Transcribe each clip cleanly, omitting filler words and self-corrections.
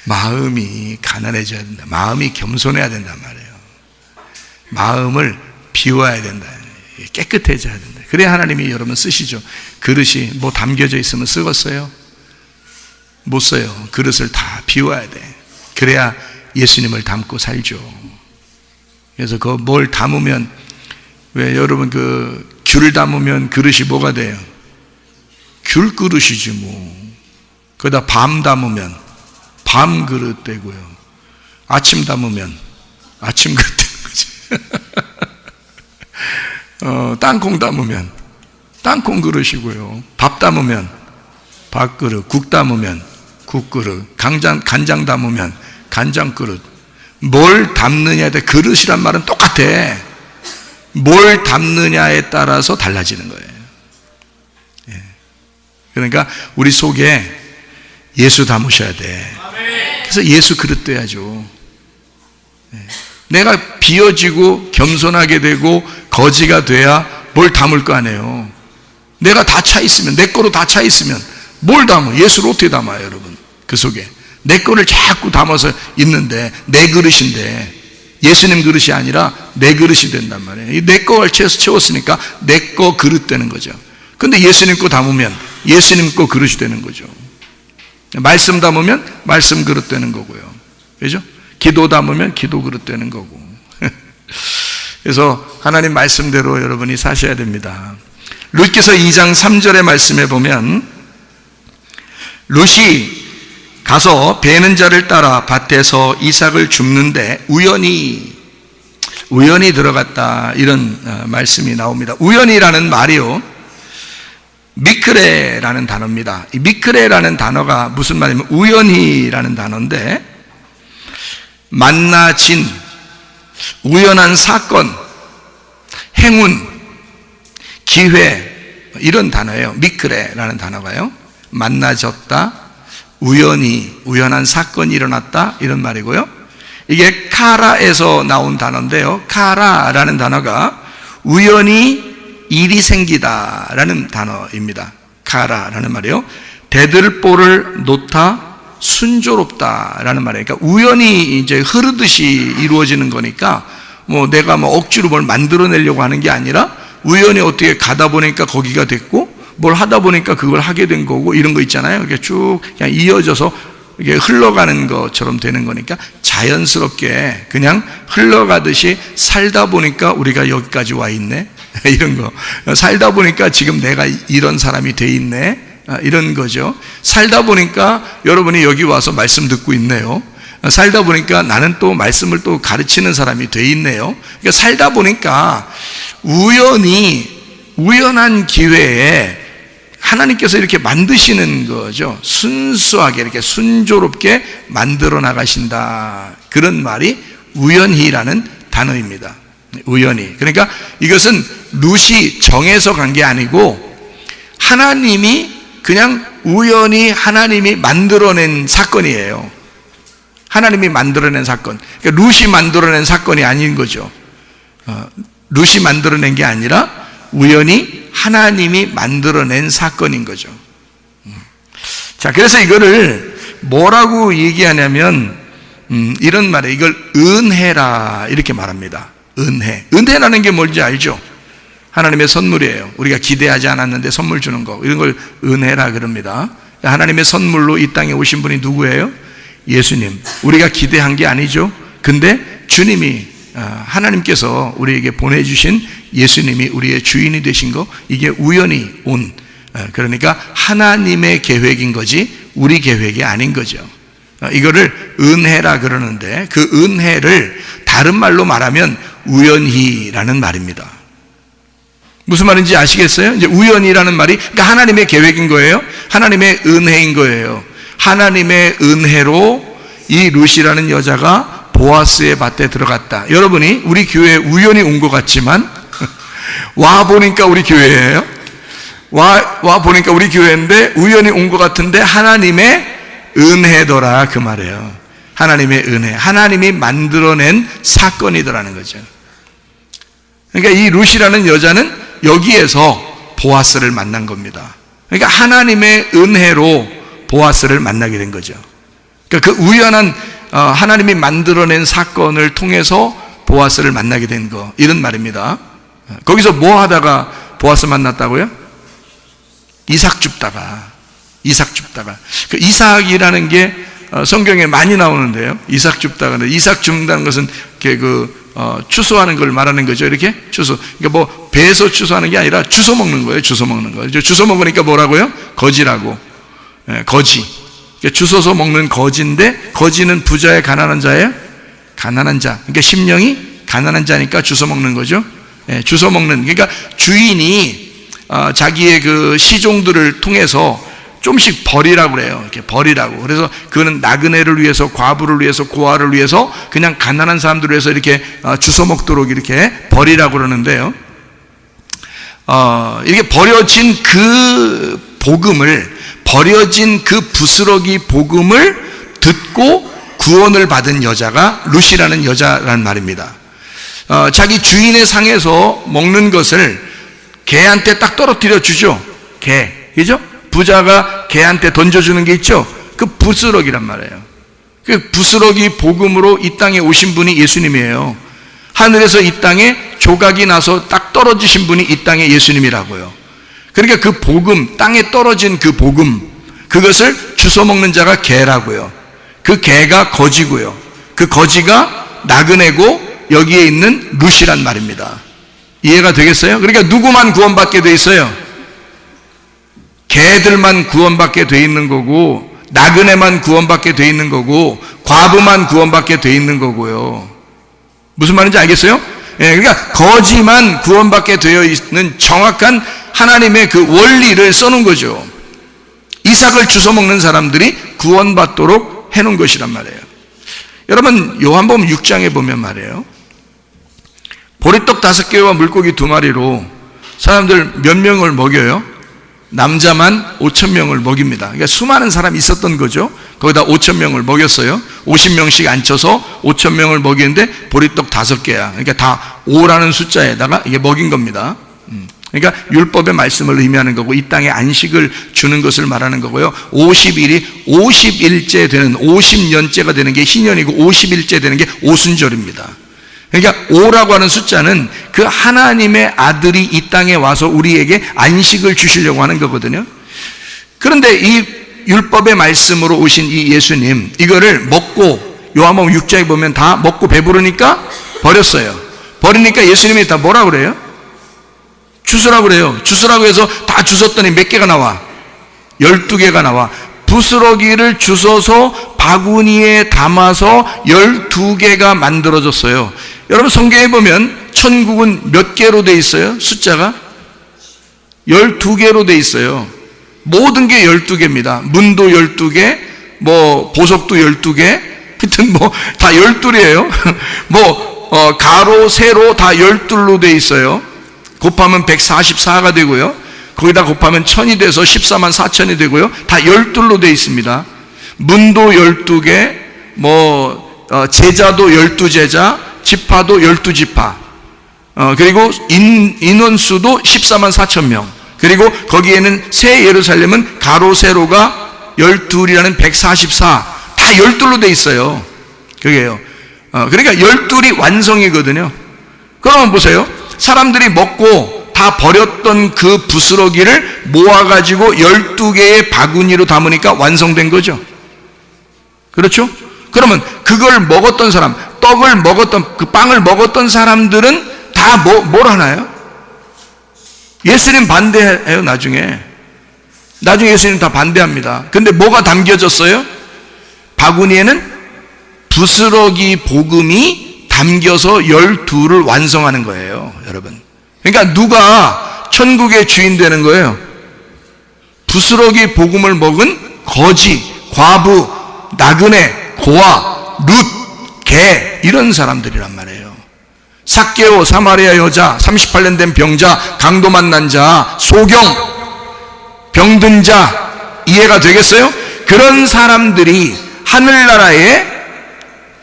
마음이 가난해져야 된다. 마음이 겸손해야 된단 말이에요. 마음을 비워야 된다. 깨끗해져야 된다. 그래야 하나님이 여러분 쓰시죠. 그릇이 뭐 담겨져 있으면 쓰겠어요? 못 써요. 그릇을 다 비워야 돼. 그래야 예수님을 담고 살죠. 그래서 그 뭘 담으면, 왜 여러분 그 귤 담으면 그릇이 뭐가 돼요? 귤 그릇이지 뭐. 거기다 밤 담으면 밤 그릇 되고요. 아침 담으면 아침 그릇 되는 거죠. 땅콩 담으면 땅콩 그릇이고요. 밥 담으면 밥 그릇, 국 담으면 국 그릇, 간장 담으면 간장 그릇. 뭘 담느냐에 대해 그릇이란 말은 똑같아. 뭘 담느냐에 따라서 달라지는 거예요. 그러니까 우리 속에 예수 담으셔야 돼. 그래서 예수 그릇 돼야죠. 내가 비워지고 겸손하게 되고 거지가 돼야 뭘 담을 거 아니에요. 내가 다 차 있으면, 내 거로 다 차 있으면 뭘 담아? 예수를 어떻게 담아요, 여러분? 그 속에 내 거를 자꾸 담아서 있는데, 내 그릇인데 예수님 그릇이 아니라 내 그릇이 된단 말이에요. 내 거를 채웠으니까 내 거 그릇 되는 거죠. 근데 예수님 거 담으면 예수님 거 그릇이 되는 거죠. 말씀 담으면 말씀 그릇 되는 거고요. 그죠? 기도 담으면 기도 그릇 되는 거고. 그래서 하나님 말씀대로 여러분이 사셔야 됩니다. 룻기서 2장 3절의 말씀에 보면, 룻이 가서 베는 자를 따라 밭에서 이삭을 줍는데 우연히 들어갔다, 이런 말씀이 나옵니다. 우연이라는 말이요, 미크레라는 단어입니다. 이 미크레라는 단어가 무슨 말이냐면 우연히라는 단어인데, 만나진, 우연한 사건, 행운, 기회, 이런 단어예요. 미크레라는 단어가요. 만나졌다, 우연히, 우연한 사건이 일어났다, 이런 말이고요. 이게 카라에서 나온 단어인데요, 카라라는 단어가 우연히 일이 생기다라는 단어입니다. 카라라는 말이요, 대들보를 놓다 순조롭다라는 말이에요. 그러니까 우연히 이제 흐르듯이 이루어지는 거니까, 뭐 내가 뭐 억지로 뭘 만들어내려고 하는 게 아니라 우연히 어떻게 가다 보니까 거기가 됐고, 뭘 하다 보니까 그걸 하게 된 거고, 이런 거 있잖아요. 이게 쭉 그냥 이어져서 이게 흘러가는 것처럼 되는 거니까 자연스럽게 그냥 흘러가듯이 살다 보니까 우리가 여기까지 와 있네, 이런 거. 살다 보니까 지금 내가 이런 사람이 돼 있네, 이런 거죠. 살다 보니까 여러분이 여기 와서 말씀 듣고 있네요. 살다 보니까 나는 또 말씀을 또 가르치는 사람이 돼 있네요. 그러니까 살다 보니까 우연한 기회에 하나님께서 이렇게 만드시는 거죠. 순수하게 이렇게 순조롭게 만들어 나가신다, 그런 말이 우연히라는 단어입니다. 우연히. 그러니까 이것은 룻이 정해서 간 게 아니고 하나님이 그냥 우연히 하나님이 만들어낸 사건이에요. 하나님이 만들어낸 사건. 그러니까 룻이 만들어낸 사건이 아닌 거죠. 룻이 만들어낸 게 아니라 우연히 하나님이 만들어낸 사건인 거죠. 자, 그래서 이거를 뭐라고 얘기하냐면 이런 말이에요. 이걸 은혜라 이렇게 말합니다. 은혜라는 게 뭔지 알죠? 하나님의 선물이에요. 우리가 기대하지 않았는데 선물 주는 거, 이런 걸 은혜라 그럽니다. 하나님의 선물로 이 땅에 오신 분이 누구예요? 예수님. 우리가 기대한 게 아니죠. 근데 주님이, 하나님께서 우리에게 보내주신 예수님이 우리의 주인이 되신 거, 이게 우연히 온, 그러니까 하나님의 계획인 거지 우리 계획이 아닌 거죠. 이거를 은혜라 그러는데, 그 은혜를 다른 말로 말하면 우연히라는 말입니다. 무슨 말인지 아시겠어요? 이제 우연이라는 말이, 그러니까 하나님의 계획인 거예요. 하나님의 은혜인 거예요. 하나님의 은혜로 이 룻이라는 여자가 보아스의 밭에 들어갔다. 여러분이 우리 교회에 우연히 온 것 같지만 와 보니까 우리 교회예요. 와 보니까 우리 교회인데 우연히 온 것 같은데 하나님의 은혜더라, 그 말이에요. 하나님의 은혜, 하나님이 만들어낸 사건이더라는 거죠. 그러니까 이 룻이라는 여자는 여기에서 보아스를 만난 겁니다. 그러니까 하나님의 은혜로 보아스를 만나게 된 거죠. 그러니까 그 우연한 하나님이 만들어낸 사건을 통해서 보아스를 만나게 된 거, 이런 말입니다. 거기서 뭐 하다가 보아스 만났다고요? 이삭 줍다가. 그 이삭이라는 게 성경에 많이 나오는데요. 이삭 줍다가. 이삭 줍다는 것은 이렇게 추수하는 걸 말하는 거죠. 이렇게 추수. 그러니까 뭐 배에서 추수하는 게 아니라 주워 먹는 거예요. 주워 먹는 거. 주워 먹으니까 뭐라고요? 거지라고. 거지. 그러니까 주워서 먹는 거지인데, 거지는 부자의 가난한 자예요? 가난한 자. 그러니까 심령이 가난한 자니까 주워 먹는 거죠. 주워 먹는. 그러니까 주인이 자기의 그 시종들을 통해서 좀씩 버리라고 그래요. 이렇게 버리라고. 그래서 그거는 나그네를 위해서, 과부를 위해서, 고아를 위해서, 그냥 가난한 사람들을 위해서 이렇게 주워 먹도록 이렇게 버리라고 그러는데요. 이렇게 버려진 그 복음을, 버려진 그 부스러기 복음을 듣고 구원을 받은 여자가 룻이라는 여자란 말입니다. 자기 주인의 상에서 먹는 것을 개한테 딱 떨어뜨려 주죠. 개. 그죠? 부자가 개한테 던져주는 게 있죠? 그 부스러기란 말이에요. 그 부스러기 복음으로 이 땅에 오신 분이 예수님이에요. 하늘에서 이 땅에 조각이 나서 딱 떨어지신 분이 이 땅에 예수님이라고요. 그러니까 그 복음, 땅에 떨어진 그 복음, 그것을 주워 먹는 자가 개라고요. 그 개가 거지고요. 그 거지가 나그네고 여기에 있는 룻이란 말입니다. 이해가 되겠어요? 그러니까 누구만 구원받게 돼 있어요? 개들만 구원받게 돼 있는 거고, 나그네만 구원받게 돼 있는 거고, 과부만 구원받게 돼 있는 거고요. 무슨 말인지 알겠어요? 그러니까 거지만 구원받게 되어 있는 정확한 하나님의 그 원리를 써놓은 거죠. 이삭을 주워 먹는 사람들이 구원받도록 해놓은 것이란 말이에요. 여러분, 요한복음 6장에 보면 말이에요, 보리떡 5개와 물고기 2마리로 사람들 몇 명을 먹여요? 남자만 5,000명을 먹입니다. 그러니까 수많은 사람이 있었던 거죠. 거기다 5,000명을 먹였어요. 50명씩 앉혀서 5,000명을 먹이는데 보리떡 5개야. 그러니까 다 5라는 숫자에다가 이게 먹인 겁니다. 그러니까 율법의 말씀을 의미하는 거고, 이 땅에 안식을 주는 것을 말하는 거고요. 50일이 50일째 되는, 50년째가 되는 게 희년이고, 50일째 되는 게 오순절입니다. 그러니까 5라고 하는 숫자는 그 하나님의 아들이 이 땅에 와서 우리에게 안식을 주시려고 하는 거거든요. 그런데 이 율법의 말씀으로 오신 이 예수님, 이거를 먹고, 요한복음 6장에 보면 다 먹고 배부르니까 버렸어요. 버리니까 예수님이 다 뭐라 그래요? 주스라고 그래요. 주스라고 해서 다 주웠더니 몇 개가 나와? 12개가 나와. 부스러기를 주워서 바구니에 담아서 12개가 만들어졌어요. 여러분, 성경에 보면 천국은 몇 개로 돼 있어요? 숫자가 12개로 돼 있어요. 모든 게 12개입니다. 문도 12개, 뭐 보석도 12개, 하여튼 뭐 다 12이에요. 뭐 가로, 세로 다 12로 돼 있어요. 곱하면 144가 되고요. 거기다 곱하면 1000이 돼서 14만 4천이 되고요. 다 12로 돼 있습니다. 문도 12개, 뭐 제자도 12제자, 지파도 12지파, 그리고 인원수도 14만 4천 명, 그리고 거기에는 새 예루살렘은 가로 세로가 12이라는 144, 다 12로 돼 있어요. 그게요. 그러니까 12이 완성이거든요. 그러면 보세요. 사람들이 먹고 다 버렸던 그 부스러기를 모아가지고 12개의 바구니로 담으니까 완성된 거죠. 그렇죠? 그러면 그걸 먹었던 사람, 떡을 먹었던, 그 빵을 먹었던 사람들은 다 뭘 하나요? 예수님 반대해요. 나중에 예수님 다 반대합니다. 근데 뭐가 담겨졌어요? 바구니에는 부스러기 복음이 담겨서 12를 완성하는 거예요, 여러분. 그러니까 누가 천국의 주인 되는 거예요? 부스러기 복음을 먹은 거지, 과부, 나그네, 고아, 룻, 개, 이런 사람들이란 말이에요. 삭개오, 사마리아 여자, 38년 된 병자, 강도 만난 자, 소경, 병든 자, 이해가 되겠어요? 그런 사람들이 하늘나라에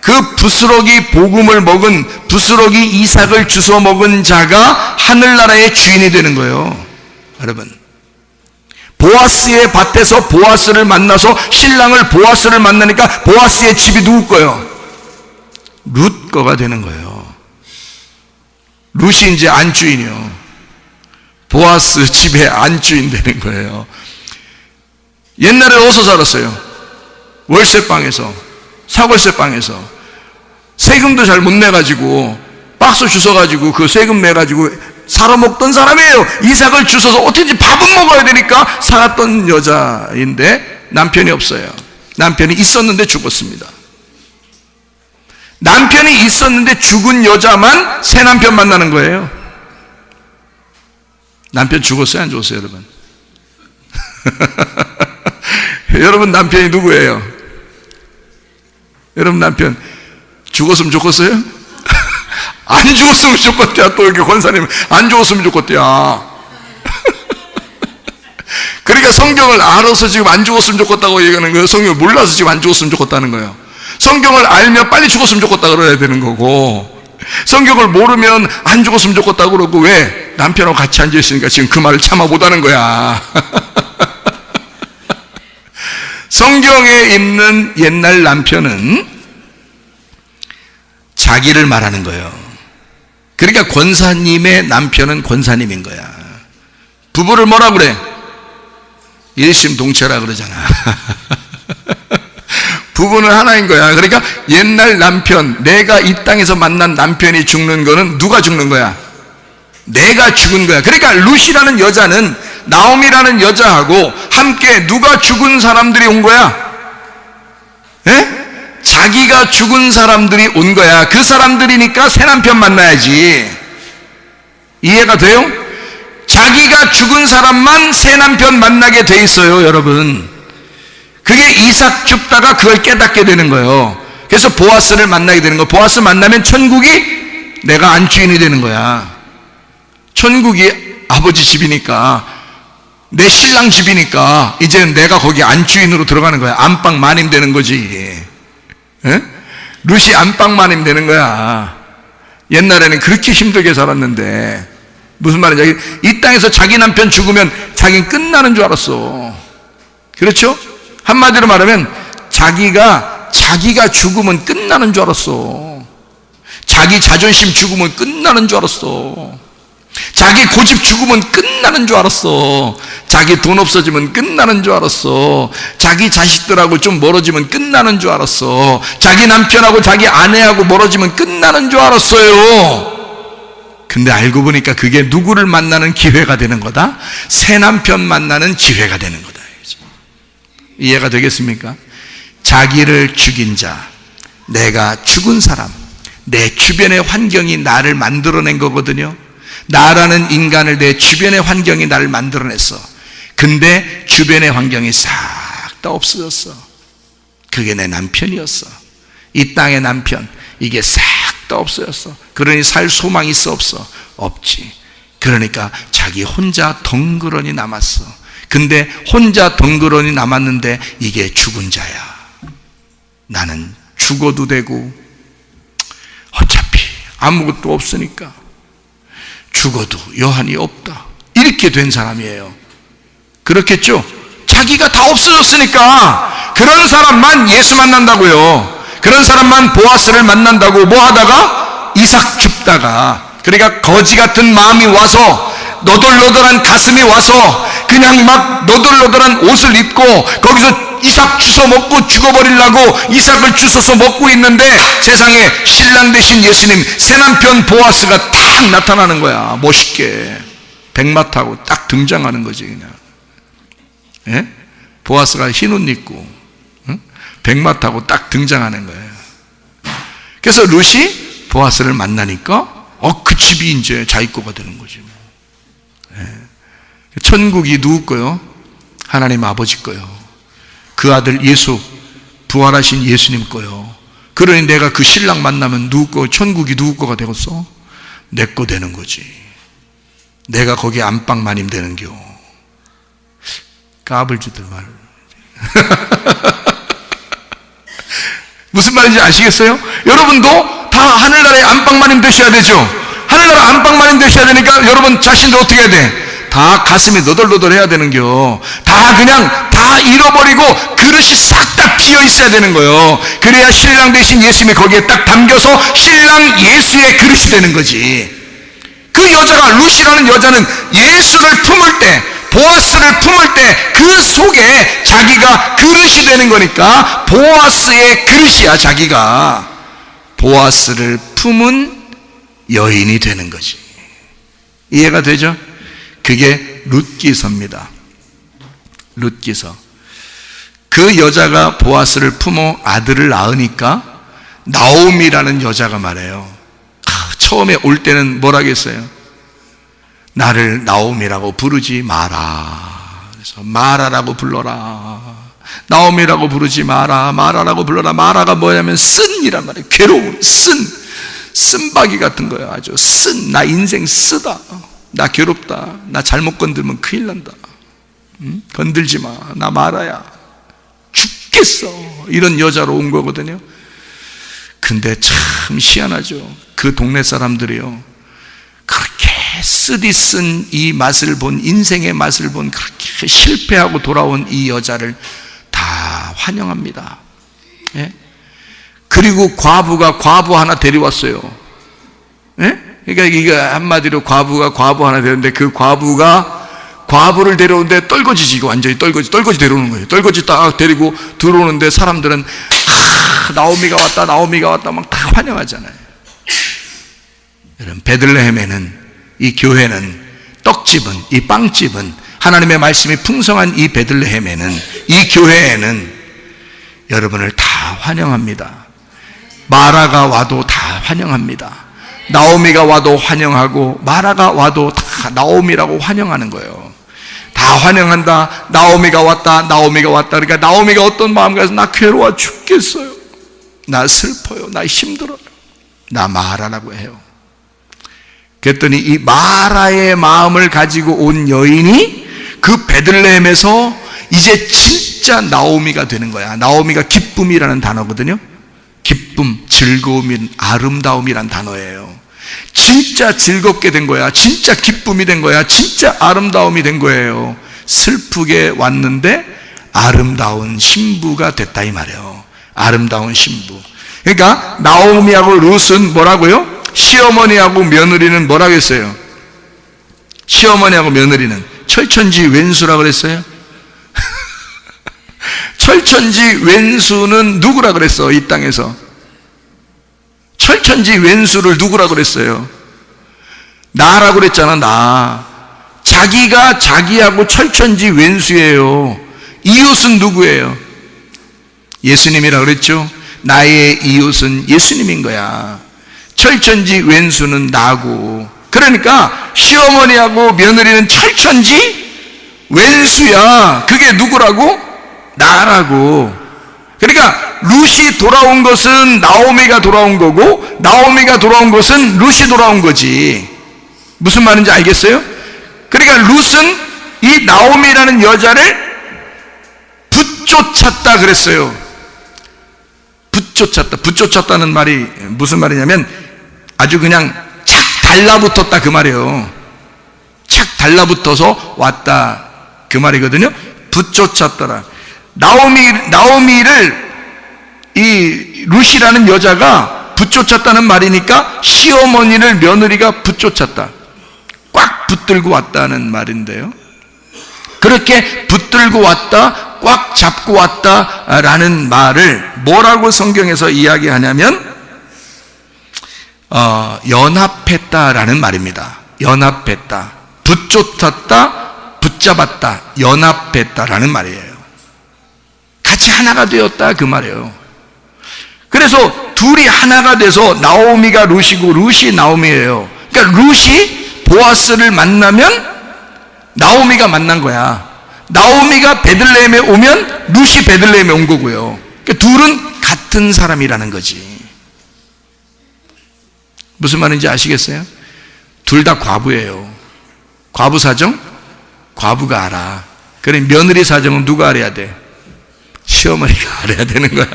그 부스러기 복음을 먹은, 부스러기 이삭을 주워 먹은 자가 하늘나라의 주인이 되는 거예요, 여러분. 보아스의 밭에서 보아스를 만나서 신랑을 보아스를 만나니까 보아스의 집이 누구 거요? 룻 거가 되는 거예요. 룻이 이제 안주인이요. 보아스 집의 안주인 되는 거예요. 옛날에 어디서 살았어요? 월세방에서, 사골세방에서. 세금도 잘 못 내가지고 박스 주워가지고 그 세금 내가지고 살아먹던 사람이에요. 이삭을 주워서 어떻게든지 밥은 먹어야 되니까 살았던 여자인데 남편이 없어요. 남편이 있었는데 죽었습니다. 남편이 있었는데 죽은 여자만 새 남편 만나는 거예요. 남편 죽었어요? 안 죽었어요, 여러분? 여러분 남편이 누구예요? 여러분 남편 죽었으면 좋겠어요? 안 죽었으면 좋겠대요. 또 이렇게 권사님 안 죽었으면 좋겠대요. 그러니까 성경을 알아서 지금 안 죽었으면 좋겠다고 얘기하는 거예요. 성경을 몰라서 지금 안 죽었으면 좋겠다는 거예요. 성경을 알면 빨리 죽었으면 좋겠다 그래야 되는 거고, 성경을 모르면 안 죽었으면 좋겠다 그러고, 왜? 남편하고 같이 앉아있으니까 지금 그 말을 참아 못하는 거야. 성경에 있는 옛날 남편은 자기를 말하는 거예요. 그러니까 권사님의 남편은 권사님인 거야. 부부를 뭐라 그래? 일심동체라 그러잖아. 부부는 하나인 거야. 그러니까 옛날 남편, 내가 이 땅에서 만난 남편이 죽는 거는 누가 죽는 거야? 내가 죽은 거야. 그러니까 룻이라는 여자는 나오미라는 여자하고 함께 누가 죽은 사람들이 온 거야? 에? 자기가 죽은 사람들이 온 거야. 그 사람들이니까 새 남편 만나야지. 이해가 돼요? 자기가 죽은 사람만 새 남편 만나게 돼 있어요, 여러분. 그게 이삭 줍다가 그걸 깨닫게 되는 거예요. 그래서 보아스를 만나게 되는 거예요. 보아스 만나면 천국이 내가 안주인이 되는 거야. 천국이 아버지 집이니까, 내 신랑 집이니까 이제는 내가 거기 안주인으로 들어가는 거야. 안방 마님 되는 거지. 에? 룻이 안방 마님 되는 거야. 옛날에는 그렇게 힘들게 살았는데, 무슨 말이냐, 이 땅에서 자기 남편 죽으면 자기는 끝나는 줄 알았어. 그렇죠? 한마디로 말하면 자기가 죽으면 끝나는 줄 알았어. 자기 자존심 죽으면 끝나는 줄 알았어. 자기 고집 죽으면 끝나는 줄 알았어. 자기 돈 없어지면 끝나는 줄 알았어. 자기 자식들하고 좀 멀어지면 끝나는 줄 알았어. 자기 남편하고 자기 아내하고 멀어지면 끝나는 줄 알았어요. 근데 알고 보니까 그게 누구를 만나는 기회가 되는 거다? 새 남편 만나는 기회가 되는 거다. 이해가 되겠습니까? 자기를 죽인 자, 내가 죽은 사람, 내 주변의 환경이 나를 만들어낸 거거든요. 나라는 인간을, 내 주변의 환경이 나를 만들어냈어. 근데 주변의 환경이 싹 다 없어졌어. 그게 내 남편이었어. 이 땅의 남편, 이게 싹 다 없어졌어. 그러니 살 소망이 있어, 없어? 없지. 그러니까 자기 혼자 덩그러니 남았어. 근데 혼자 덩그러니 남았는데 이게 죽은 자야. 나는 죽어도 되고 어차피 아무것도 없으니까 죽어도 여한이 없다, 이렇게 된 사람이에요. 그렇겠죠? 자기가 다 없어졌으니까. 그런 사람만 예수 만난다고요. 그런 사람만 보아스를 만난다고. 뭐 하다가? 이삭 줍다가. 그러니까 거지 같은 마음이 와서, 너덜너덜한 가슴이 와서 그냥 막 너덜너덜한 옷을 입고 거기서 이삭 주워 먹고 죽어버리려고 이삭을 주워서 먹고 있는데, 세상에 신랑 되신 예수님, 새 남편 보아스가 딱 나타나는 거야. 멋있게 백마 타고 딱 등장하는 거지. 그냥, 예? 보아스가 흰 옷 입고, 응? 백마 타고 딱 등장하는 거예요. 그래서 룻이 보아스를 만나니까 그 집이 이제 자기 거가 되는 거지. 예. 천국이 누구 거요? 하나님 아버지 거요. 그 아들 예수, 부활하신 예수님 거요. 그러니 내가 그 신랑 만나면 누구 거, 천국이 누구 거가 되겠어? 내 거 되는 거지. 내가 거기 안방 마님 되는겨. 까불지들 말. 무슨 말인지 아시겠어요? 여러분도 다 하늘나라의 안방 마님 되셔야 되죠. 하늘나라 안방 마님 되셔야 되니까 여러분 자신들 어떻게 해야 돼? 다 가슴이 너덜너덜 해야 되는겨. 다 그냥 다 잃어버리고 그릇이 싹 다 비어 있어야 되는 거요. 그래야 신랑 대신 예수님이 거기에 딱 담겨서 신랑 예수의 그릇이 되는 거지. 그 여자가, 루시라는 여자는 예수를 품을 때, 보아스를 품을 때 그 속에 자기가 그릇이 되는 거니까 보아스의 그릇이야. 자기가 보아스를 품은 여인이 되는 거지. 이해가 되죠? 그게 룻기서입니다. 룻기서. 그 여자가 보아스를 품어 아들을 낳으니까 나오미라는 여자가 말해요. 처음에 올 때는 뭐라겠어요? 나를 나오미라고 부르지 마라. 그래서 마라라고 불러라. 나오미라고 부르지 마라. 마라라고 불러라. 마라가 뭐냐면 쓴이란 말이에요. 괴로운 쓴바기 같은 거예요. 아주 쓴. 나 인생 쓰다. 나 괴롭다. 나 잘못 건들면 큰일 난다. 건들지 마. 나 마라야. 죽겠어. 이런 여자로 온 거거든요. 근데 참 희한하죠. 그 동네 사람들이요, 그렇게 쓰디쓴 이 맛을 본, 인생의 맛을 본, 그렇게 실패하고 돌아온 이 여자를 다 환영합니다. 예? 그리고 과부가 과부 하나 데려왔어요. 예? 그러니까 이게 한마디로 과부가 과부 하나 데려오는데, 그 과부가 과부를 데려오는데 떨거지지. 이거 완전히 떨거지 데려오는 거예요. 떨거지 딱 데리고 들어오는데 사람들은 나오미가 왔다, 나오미가 왔다 막 다 환영하잖아요. 여러분, 베들레헴에는, 이 교회는, 떡집은, 이 빵집은, 하나님의 말씀이 풍성한 이 베들레헴에는, 이 교회에는 여러분을 다 환영합니다. 마라가 와도 다 환영합니다. 나오미가 와도 환영하고, 마라가 와도 다 나오미라고 환영하는 거예요. 다 환영한다. 나오미가 왔다, 나오미가 왔다. 그러니까 나오미가 어떤 마음가서, 나 괴로워 죽겠어요, 나 슬퍼요, 나 힘들어요, 나 마라라고 해요. 그랬더니 이 마라의 마음을 가지고 온 여인이 그 베들레헴에서 이제 진짜 나오미가 되는 거야. 나오미가 기쁨이라는 단어거든요. 기쁨, 즐거움이, 아름다움이란 단어예요. 진짜 즐겁게 된 거야. 진짜 기쁨이 된 거야. 진짜 아름다움이 된 거예요. 슬프게 왔는데 아름다운 신부가 됐다 이 말이에요. 아름다운 신부. 그러니까 나오미하고 룻은 뭐라고요? 시어머니하고 며느리는 뭐라고 했어요? 시어머니하고 며느리는 철천지 왼수라고 그랬어요? 철천지 왼수는 누구라 그랬어? 이 땅에서 철천지 왼수를 누구라 그랬어요? 나라고 그랬잖아. 나. 자기가 자기하고 철천지 왼수예요. 이웃은 누구예요? 예수님이라 그랬죠. 나의 이웃은 예수님인 거야. 철천지 왼수는 나고. 그러니까 시어머니하고 며느리는 철천지 왼수야. 그게 누구라고? 나라고. 그러니까 룻이 돌아온 것은 나오미가 돌아온 거고, 나오미가 돌아온 것은 룻이 돌아온 거지. 무슨 말인지 알겠어요? 그러니까 룻은 이 나오미라는 여자를 붙쫓았다 그랬어요. 붙쫓았다. 붙쫓았다는 말이 무슨 말이냐면 아주 그냥 착 달라붙었다 그 말이에요. 착 달라붙어서 왔다 그 말이거든요. 붙쫓았더라. 나오미를 이 룻이라는 여자가 붙쫓았다는 말이니까 시어머니를 며느리가 붙쫓았다. 꽉 붙들고 왔다는 말인데요. 그렇게 붙들고 왔다, 꽉 잡고 왔다라는 말을 뭐라고 성경에서 이야기하냐면 연합했다라는 말입니다. 연합했다. 붙쫓았다, 붙잡았다, 연합했다라는 말이에요. 같이 하나가 되었다 그 말이에요. 그래서 둘이 하나가 돼서 나오미가 룻이고 룻이 나오미예요. 그러니까 룻이 보아스를 만나면 나오미가 만난 거야. 나오미가 베들레헴에 오면 룻이 베들레헴에 온 거고요. 그러니까 둘은 같은 사람이라는 거지. 무슨 말인지 아시겠어요? 둘 다 과부예요. 과부 사정? 과부가 알아. 그래, 며느리 사정은 누가 알아야 돼? 시어머니가 알아야 되는 거야.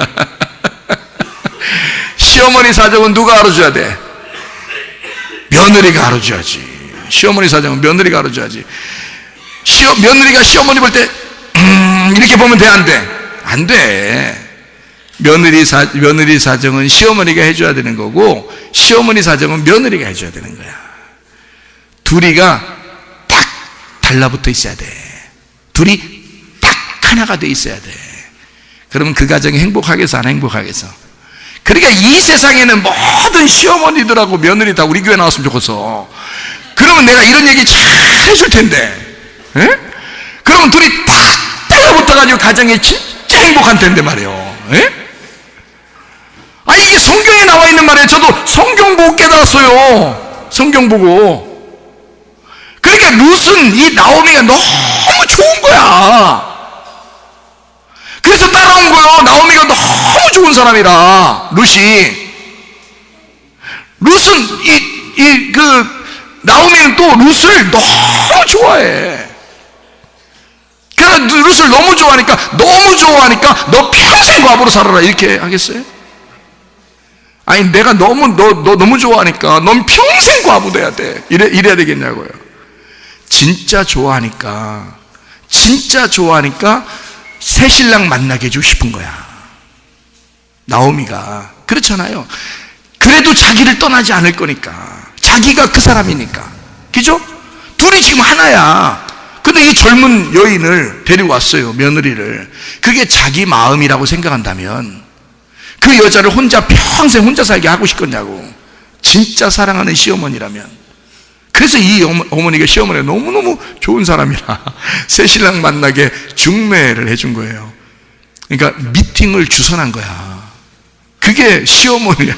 시어머니 사정은 누가 알아줘야 돼? 며느리가 알아줘야지. 시어머니 사정은 며느리가 알아줘야지. 며느리가 시어머니 볼 때 이렇게 보면 돼, 안 돼? 안 돼. 며느리 사정은 시어머니가 해줘야 되는 거고, 시어머니 사정은 며느리가 해줘야 되는 거야. 둘이가 딱 달라붙어 있어야 돼. 둘이 딱 하나가 돼 있어야 돼. 그러면 그 가정이 행복하겠어, 안 행복하겠어? 그러니까 이 세상에는 모든 시어머니들하고 며느리 다 우리 교회 나왔으면 좋겠어. 그러면 내가 이런 얘기 잘 해줄 텐데, 에? 그러면 둘이 딱 달라붙어가지고 가정이 진짜 행복한 텐데 말이에요. 에? 아니, 이게 성경에 나와 있는 말이에요. 저도 성경 보고 깨달았어요. 성경 보고. 그러니까 룻은 이 나오미가 너무 좋은 거야. 그래서 따라온 거예요. 나오미가 너무 좋은 사람이라. 룻은 나오미는 또 룻을 너무 좋아해. 그래서 룻을 너무 좋아하니까 너 평생 과부로 살아라 이렇게 하겠어요? 아니, 내가 너 너무 좋아하니까 넌 평생 과부 돼야 돼. 이래야 되겠냐고요. 진짜 좋아하니까 새 신랑 만나게 해주고 싶은 거야. 나오미가. 그렇잖아요. 그래도 자기를 떠나지 않을 거니까. 자기가 그 사람이니까. 그죠? 둘이 지금 하나야. 근데 이 젊은 여인을 데리고 왔어요. 며느리를. 그게 자기 마음이라고 생각한다면 그 여자를 평생 혼자 살게 하고 싶겠냐고. 진짜 사랑하는 시어머니라면. 그래서 이 어머니가 시어머니가 너무너무 좋은 사람이라 새 신랑 만나게 중매를 해준 거예요. 그러니까 미팅을 주선한 거야. 그게 시어머니야.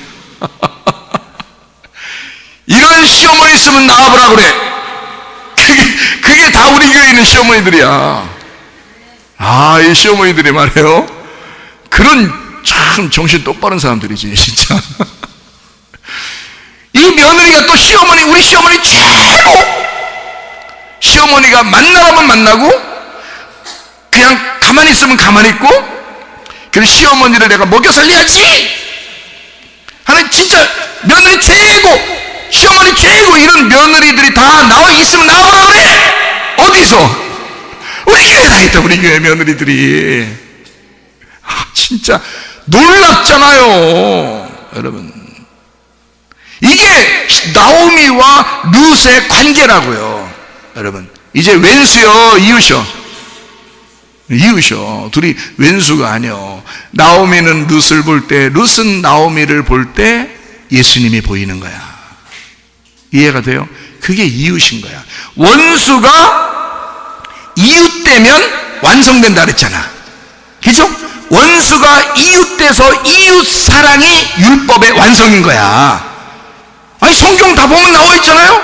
이런 시어머니 있으면 나와보라 그래. 그게 다 우리 교회에 있는 시어머니들이야. 이 시어머니들이 말이에요. 그런 참 정신 똑바른 사람들이지, 진짜. 이 며느리가 또 우리 시어머니 최고! 시어머니가 만나라면 만나고, 그냥 가만히 있으면 가만히 있고, 그리고 시어머니를 내가 먹여 살려야지! 하는 진짜 며느리 최고! 시어머니 최고! 이런 며느리들이 다 나와 있으면 나오라 그래! 어디서? 우리 교회에 다 있다, 우리 교회 며느리들이. 진짜 놀랍잖아요, 여러분. 이게 나오미와 룻의 관계라고요, 여러분. 이제 왼수요, 이웃이요. 둘이 왼수가 아니요. 나오미는 룻을 볼 때, 룻은 나오미를 볼 때 예수님이 보이는 거야. 이해가 돼요? 그게 이웃인 거야. 원수가 이웃되면 완성된다 그랬잖아. 그죠? 원수가 이웃돼서 이웃 사랑이 율법의 완성인 거야. 아니, 성경 다 보면 나와 있잖아요?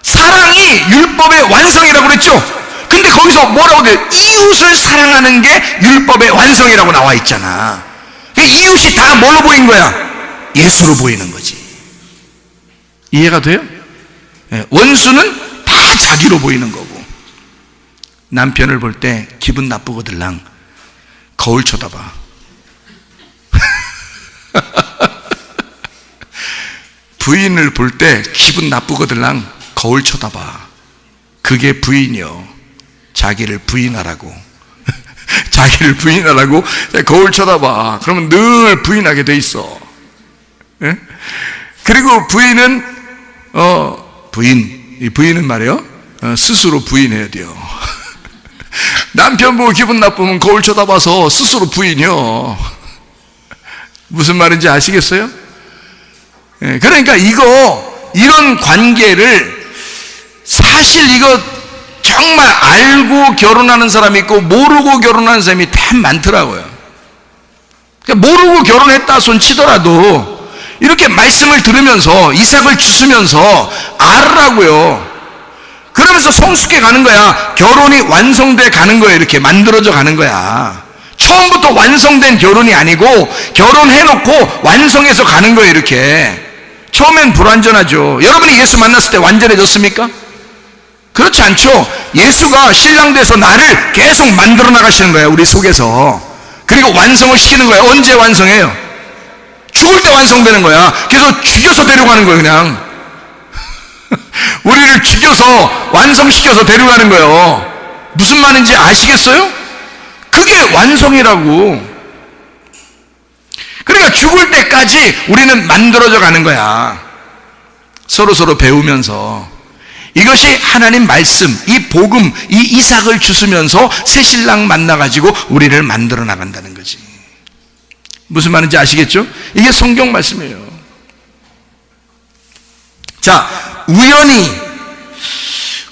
사랑이 율법의 완성이라고 그랬죠? 근데 거기서 뭐라고 돼? 이웃을 사랑하는 게 율법의 완성이라고 나와 있잖아. 이웃이 다 뭘로 보인 거야? 예수로 보이는 거지. 이해가 돼요? 원수는 다 자기로 보이는 거고. 남편을 볼 때 기분 나쁘거들랑 거울 쳐다봐. 부인을 볼 때 기분 나쁘거들랑 거울 쳐다봐. 그게 부인이요. 자기를 부인하라고. 자기를 부인하라고 거울 쳐다봐. 그러면 늘 부인하게 돼 있어. 예? 그리고 부인은 부인은 말이에요. 스스로 부인해야 돼요. 남편 보고 기분 나쁘면 거울 쳐다봐서 스스로 부인이요. 무슨 말인지 아시겠어요? 예, 그러니까 이런 관계를 사실 이거 정말 알고 결혼하는 사람이 있고 모르고 결혼하는 사람이 참 많더라고요. 그러니까 모르고 결혼했다 손 치더라도 이렇게 말씀을 들으면서 이삭을 주스면서 알으라고요. 그러면서 성숙해 가는 거야. 결혼이 완성돼 가는 거예요. 이렇게 만들어져 가는 거야. 처음부터 완성된 결혼이 아니고 결혼해놓고 완성해서 가는 거예요. 이렇게 처음엔 불완전하죠. 여러분이 예수 만났을 때 완전해졌습니까? 그렇지 않죠. 예수가 신랑 돼서 나를 계속 만들어 나가시는 거예요. 우리 속에서. 그리고 완성을 시키는 거예요. 언제 완성해요? 죽을 때 완성되는 거야. 그래서 죽여서 데려가는 거예요. 그냥 우리를 죽여서 완성시켜서 데려가는 거예요. 무슨 말인지 아시겠어요? 그게 완성이라고. 그러니까 죽을 때까지 우리는 만들어져 가는 거야. 서로 배우면서. 이것이 하나님 말씀, 이 복음, 이 이삭을 주시면서 새 신랑 만나가지고 우리를 만들어 나간다는 거지. 무슨 말인지 아시겠죠? 이게 성경 말씀이에요. 자,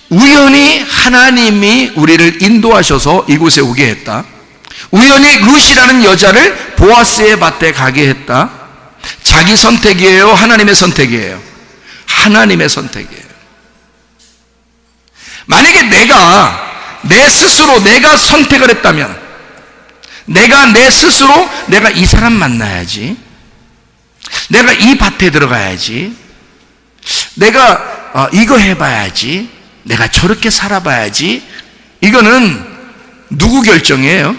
우연히 하나님이 우리를 인도하셔서 이곳에 오게 했다. 우연히 룻이라는 여자를 보아스의 밭에 가게 했다. 자기 선택이에요? 하나님의 선택이에요? 하나님의 선택이에요. 만약에 내 스스로 내가 선택을 했다면, 내 스스로 내가 이 사람 만나야지, 내가 이 밭에 들어가야지, 내가 이거 해봐야지, 내가 저렇게 살아봐야지, 이거는 누구 결정이에요?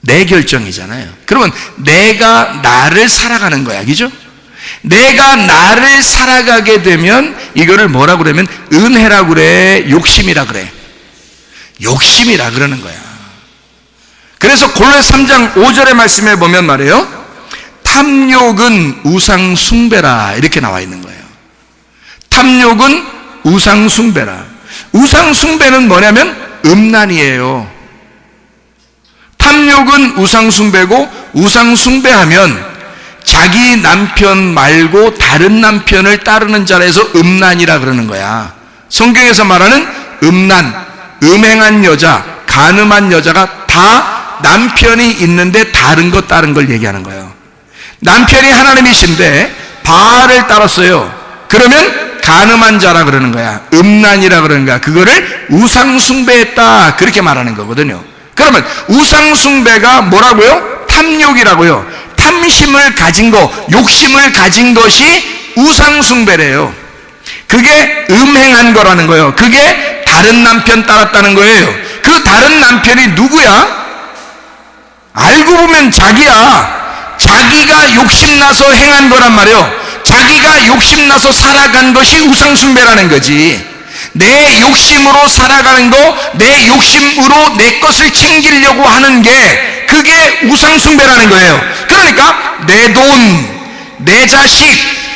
내 결정이잖아요. 그러면 내가 나를 살아가는 거야, 그죠? 내가 나를 살아가게 되면 이거를 뭐라고 그러면 은혜라고 그래, 욕심이라 그래. 욕심이라 그러는 거야. 그래서 골로새 3장 5절의 말씀에 보면 말이에요, 탐욕은 우상 숭배라, 이렇게 나와 있는 거예요. 탐욕은 우상 숭배라. 우상 숭배는 뭐냐면 음란이에요. 탐욕은 우상 숭배고, 우상 숭배하면 자기 남편 말고 다른 남편을 따르는 자라에서 음란이라 그러는 거야. 성경에서 말하는 음란, 음행한 여자, 간음한 여자가 다 남편이 있는데 다른 것 따른 걸 얘기하는 거예요. 남편이 하나님이신데 바알을 따랐어요. 그러면 간음한 자라 그러는 거야. 음란이라 그러는 거야. 그거를 우상 숭배했다, 그렇게 말하는 거거든요. 그러면 우상 숭배가 뭐라고요? 탐욕이라고요. 탐심을 가진 거, 욕심을 가진 것이 우상 숭배래요. 그게 음행한 거라는 거예요. 그게 다른 남편 따랐다는 거예요. 그 다른 남편이 누구야? 알고 보면 자기야. 자기가 욕심나서 행한 거란 말이에요. 자기가 욕심나서 살아간 것이 우상 숭배라는 거지. 내 욕심으로 살아가는 거, 내 욕심으로 내 것을 챙기려고 하는 게, 그게 우상 숭배라는 거예요. 그러니까 내 돈, 내 자식,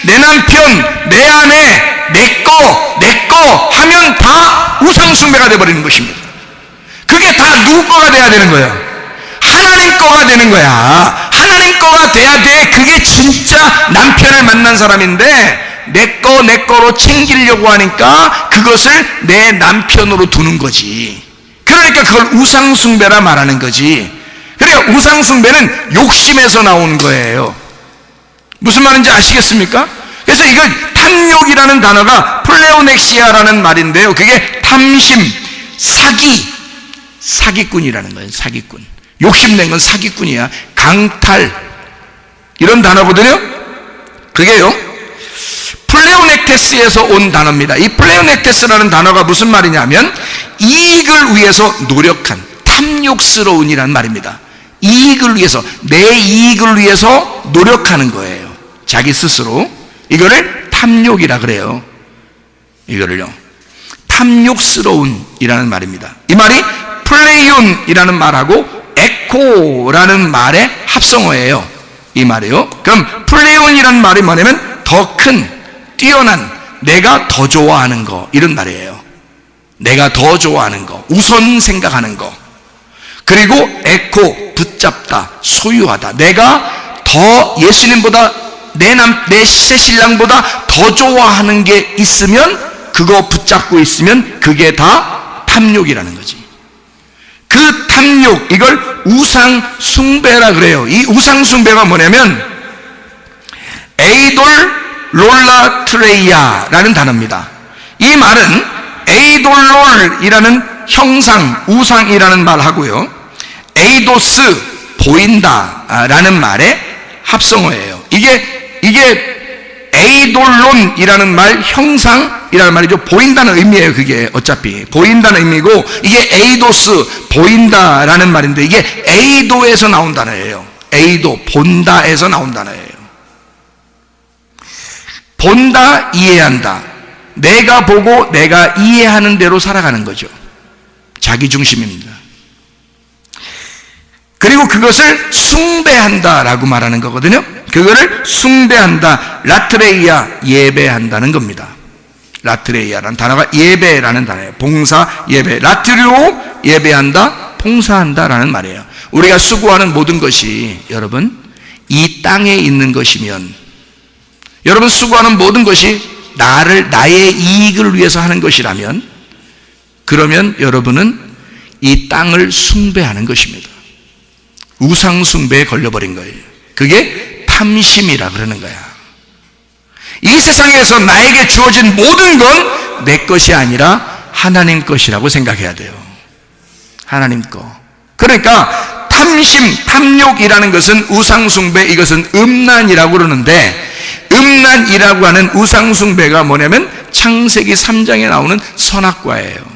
내 남편, 내 아내, 내 거 하면 다 우상 숭배가 되어버리는 것입니다. 그게 다 누구 거가 돼야 되는 거예요? 하나님 거가 되는 거야. 하나님 거가 돼야 돼. 그게 진짜 남편을 만난 사람인데, 내 거로 챙기려고 하니까 그것을 내 남편으로 두는 거지. 그러니까 그걸 우상숭배라 말하는 거지. 그러니까 우상숭배는 욕심에서 나온 거예요. 무슨 말인지 아시겠습니까? 그래서 이걸 탐욕이라는 단어가 플레오넥시아라는 말인데요, 그게 탐심, 사기꾼이라는 거예요. 사기꾼. 욕심낸 건 사기꾼이야. 강탈, 이런 단어거든요. 그게요, 플레오넥테스에서 온 단어입니다. 이 플레오넥테스라는 단어가 무슨 말이냐면 이익을 위해서 노력한, 탐욕스러운이라는 말입니다. 이익을 위해서, 내 이익을 위해서 노력하는 거예요. 자기 스스로. 이거를 탐욕이라 그래요. 이거를요, 탐욕스러운이라는 말입니다. 이 말이 플레이온이라는 말하고 에코라는 말의 합성어예요. 이 말이요. 그럼 플레이온이라는 말이 뭐냐면 더 큰, 뛰어난, 내가 더 좋아하는 거, 이런 말이에요. 내가 더 좋아하는 거, 우선 생각하는 거. 그리고 에코, 붙잡다, 소유하다. 내가 더 예수님보다, 내 새신랑보다 더 좋아하는 게 있으면, 그거 붙잡고 있으면 그게 다 탐욕이라는 거지. 그 탐욕, 이걸 우상 숭배라 그래요. 이 우상 숭배가 뭐냐면 에이돌 롤라트레이아라는 단어입니다. 이 말은 에이돌롤이라는 형상, 우상이라는 말하고요, 에이도스, 보인다라는 말의 합성어예요. 이게 에이돌론이라는 말, 형상이라는 말이죠. 보인다는 의미예요. 그게 어차피 보인다는 의미고, 이게 에이도스, 보인다라는 말인데, 이게 에이도에서 나온 단어예요. 에이도, 본다에서 나온 단어예요. 본다, 이해한다. 내가 보고 내가 이해하는 대로 살아가는 거죠. 자기중심입니다. 그리고 그것을 숭배한다라고 말하는 거거든요. 그거를 숭배한다, 라트레이아, 예배한다는 겁니다. 라트레이아라는 단어가 예배라는 단어예요. 봉사, 예배. 라트리오, 예배한다, 봉사한다라는 말이에요. 우리가 수고하는 모든 것이 여러분 이 땅에 있는 것이면, 여러분 수고하는 모든 것이 나의 이익을 위해서 하는 것이라면, 그러면 여러분은 이 땅을 숭배하는 것입니다. 우상 숭배에 걸려버린 거예요. 그게 탐심이라 그러는 거야. 이 세상에서 나에게 주어진 모든 건 내 것이 아니라 하나님 것이라고 생각해야 돼요. 하나님 거. 그러니까 탐심, 탐욕이라는 것은 우상 숭배, 이것은 음란이라고 그러는데, 음란이라고 하는 우상 숭배가 뭐냐면 창세기 3장에 나오는 선악과예요.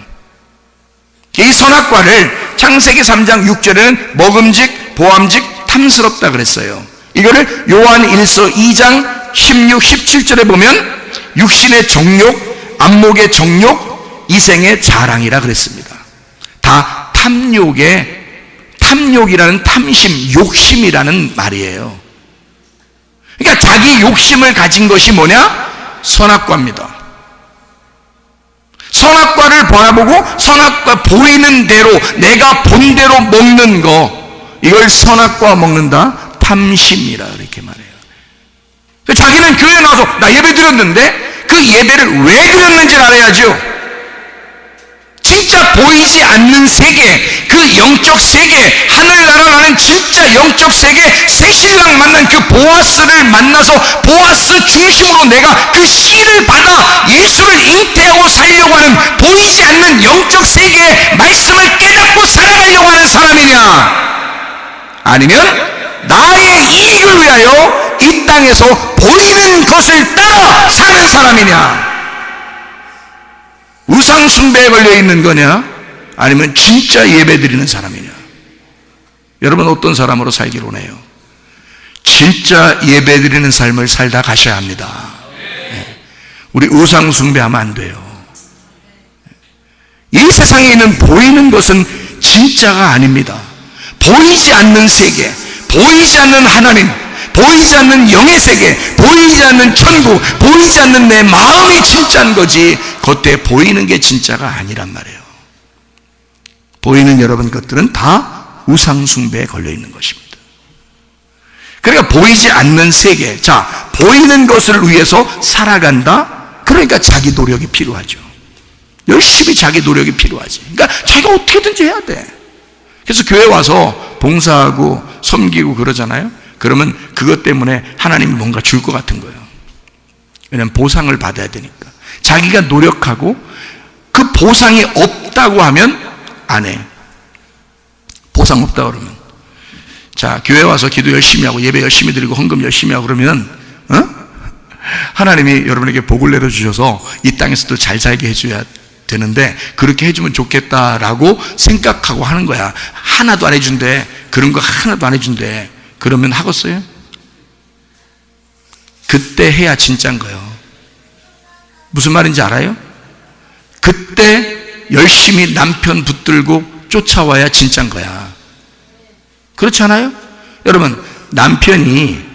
이 선악과를 창세기 3장 6절에는 먹음직, 보암직, 탐스럽다 그랬어요. 이거를 요한 1서 2장 16, 17절에 보면 육신의 정욕, 안목의 정욕, 이생의 자랑이라 그랬습니다. 다 탐욕이라는 탐심, 욕심이라는 말이에요. 그러니까 자기 욕심을 가진 것이 뭐냐? 선악과입니다. 선악과를 바라보고 선악과 보이는 대로, 내가 본 대로 먹는 거, 이걸 선악과 먹는다, 탐심이라 이렇게 말해요. 자기는 교회에 나와서 나 예배 드렸는데 그 예배를 왜 드렸는지를 알아야죠. 진짜 보이지 않는 세계, 그 영적 세계, 하늘나라라는 진짜 영적 세계, 새신랑 만난 그 보아스를 만나서 보아스 중심으로 내가 그 씨를 받아 예수를 잉태하고 살려고 하는 보이지 않는 영적 세계의 말씀을 깨닫고 살아가려고 하는 사람이냐, 아니면 나의 이익을 위하여 이 땅에서 보이는 것을 따라 사는 사람이냐, 우상 숭배에 걸려 있는 거냐, 아니면 진짜 예배 드리는 사람이냐. 여러분 어떤 사람으로 살기를 원해요? 진짜 예배 드리는 삶을 살다 가셔야 합니다. 우리 우상 숭배하면 안 돼요. 이 세상에 있는 보이는 것은 진짜가 아닙니다. 보이지 않는 세계, 보이지 않는 하나님, 보이지 않는 영의 세계, 보이지 않는 천국, 보이지 않는 내 마음이 진짜인 거지, 겉에 보이는 게 진짜가 아니란 말이에요. 보이는 여러분 것들은 다 우상 숭배에 걸려 있는 것입니다. 그러니까 보이지 않는 세계, 자, 보이는 것을 위해서 살아간다? 그러니까 자기 노력이 필요하죠. 열심히 자기 노력이 필요하지. 그러니까 자기가 어떻게든지 해야 돼. 그래서 교회 와서 봉사하고 섬기고 그러잖아요. 그러면 그것 때문에 하나님이 뭔가 줄 것 같은 거예요. 왜냐하면 보상을 받아야 되니까. 자기가 노력하고 그 보상이 없다고 하면 안 해. 보상 없다 그러면, 자, 교회 와서 기도 열심히 하고 예배 열심히 드리고 헌금 열심히 하고 그러면 하나님이 여러분에게 복을 내려주셔서 이 땅에서도 잘 살게 해줘야 되는데, 그렇게 해주면 좋겠다라고 생각하고 하는 거야. 하나도 안 해준대. 그런 거 하나도 안 해준대. 그러면 하겠어요? 그때 해야 진짜인 거예요. 무슨 말인지 알아요? 그때 열심히 남편 붙들고 쫓아와야 진짜인 거야. 그렇지 않아요? 여러분, 남편이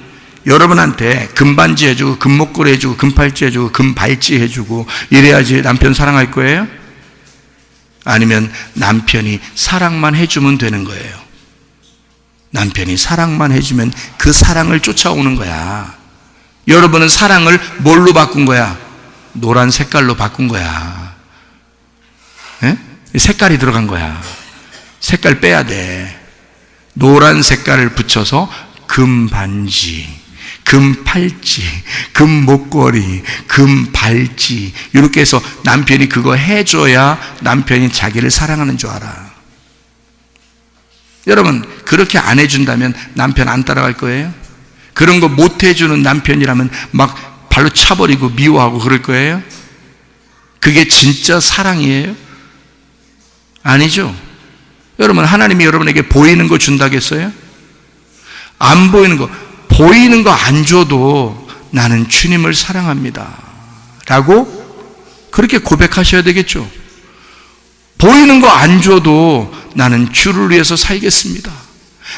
여러분한테 금반지 해주고 금목걸이 해주고 금팔찌 해주고 금발찌 해주고 이래야지 남편 사랑할 거예요? 아니면 남편이 사랑만 해주면 되는 거예요? 남편이 사랑만 해주면 그 사랑을 쫓아오는 거야. 여러분은 사랑을 뭘로 바꾼 거야? 노란 색깔로 바꾼 거야. 에? 색깔이 들어간 거야. 색깔 빼야 돼. 노란 색깔을 붙여서 금반지, 금팔찌, 금목걸이, 금발찌, 이렇게 해서 남편이 그거 해줘야 남편이 자기를 사랑하는 줄 알아. 여러분, 그렇게 안 해준다면 남편 안 따라갈 거예요? 그런 거 못 해주는 남편이라면 막 발로 차버리고 미워하고 그럴 거예요? 그게 진짜 사랑이에요? 아니죠. 여러분, 하나님이 여러분에게 보이는 거 준다겠어요? 안 보이는 거, 보이는 거 안 줘도 나는 주님을 사랑합니다 라고 그렇게 고백하셔야 되겠죠. 보이는 거 안 줘도 나는 주를 위해서 살겠습니다.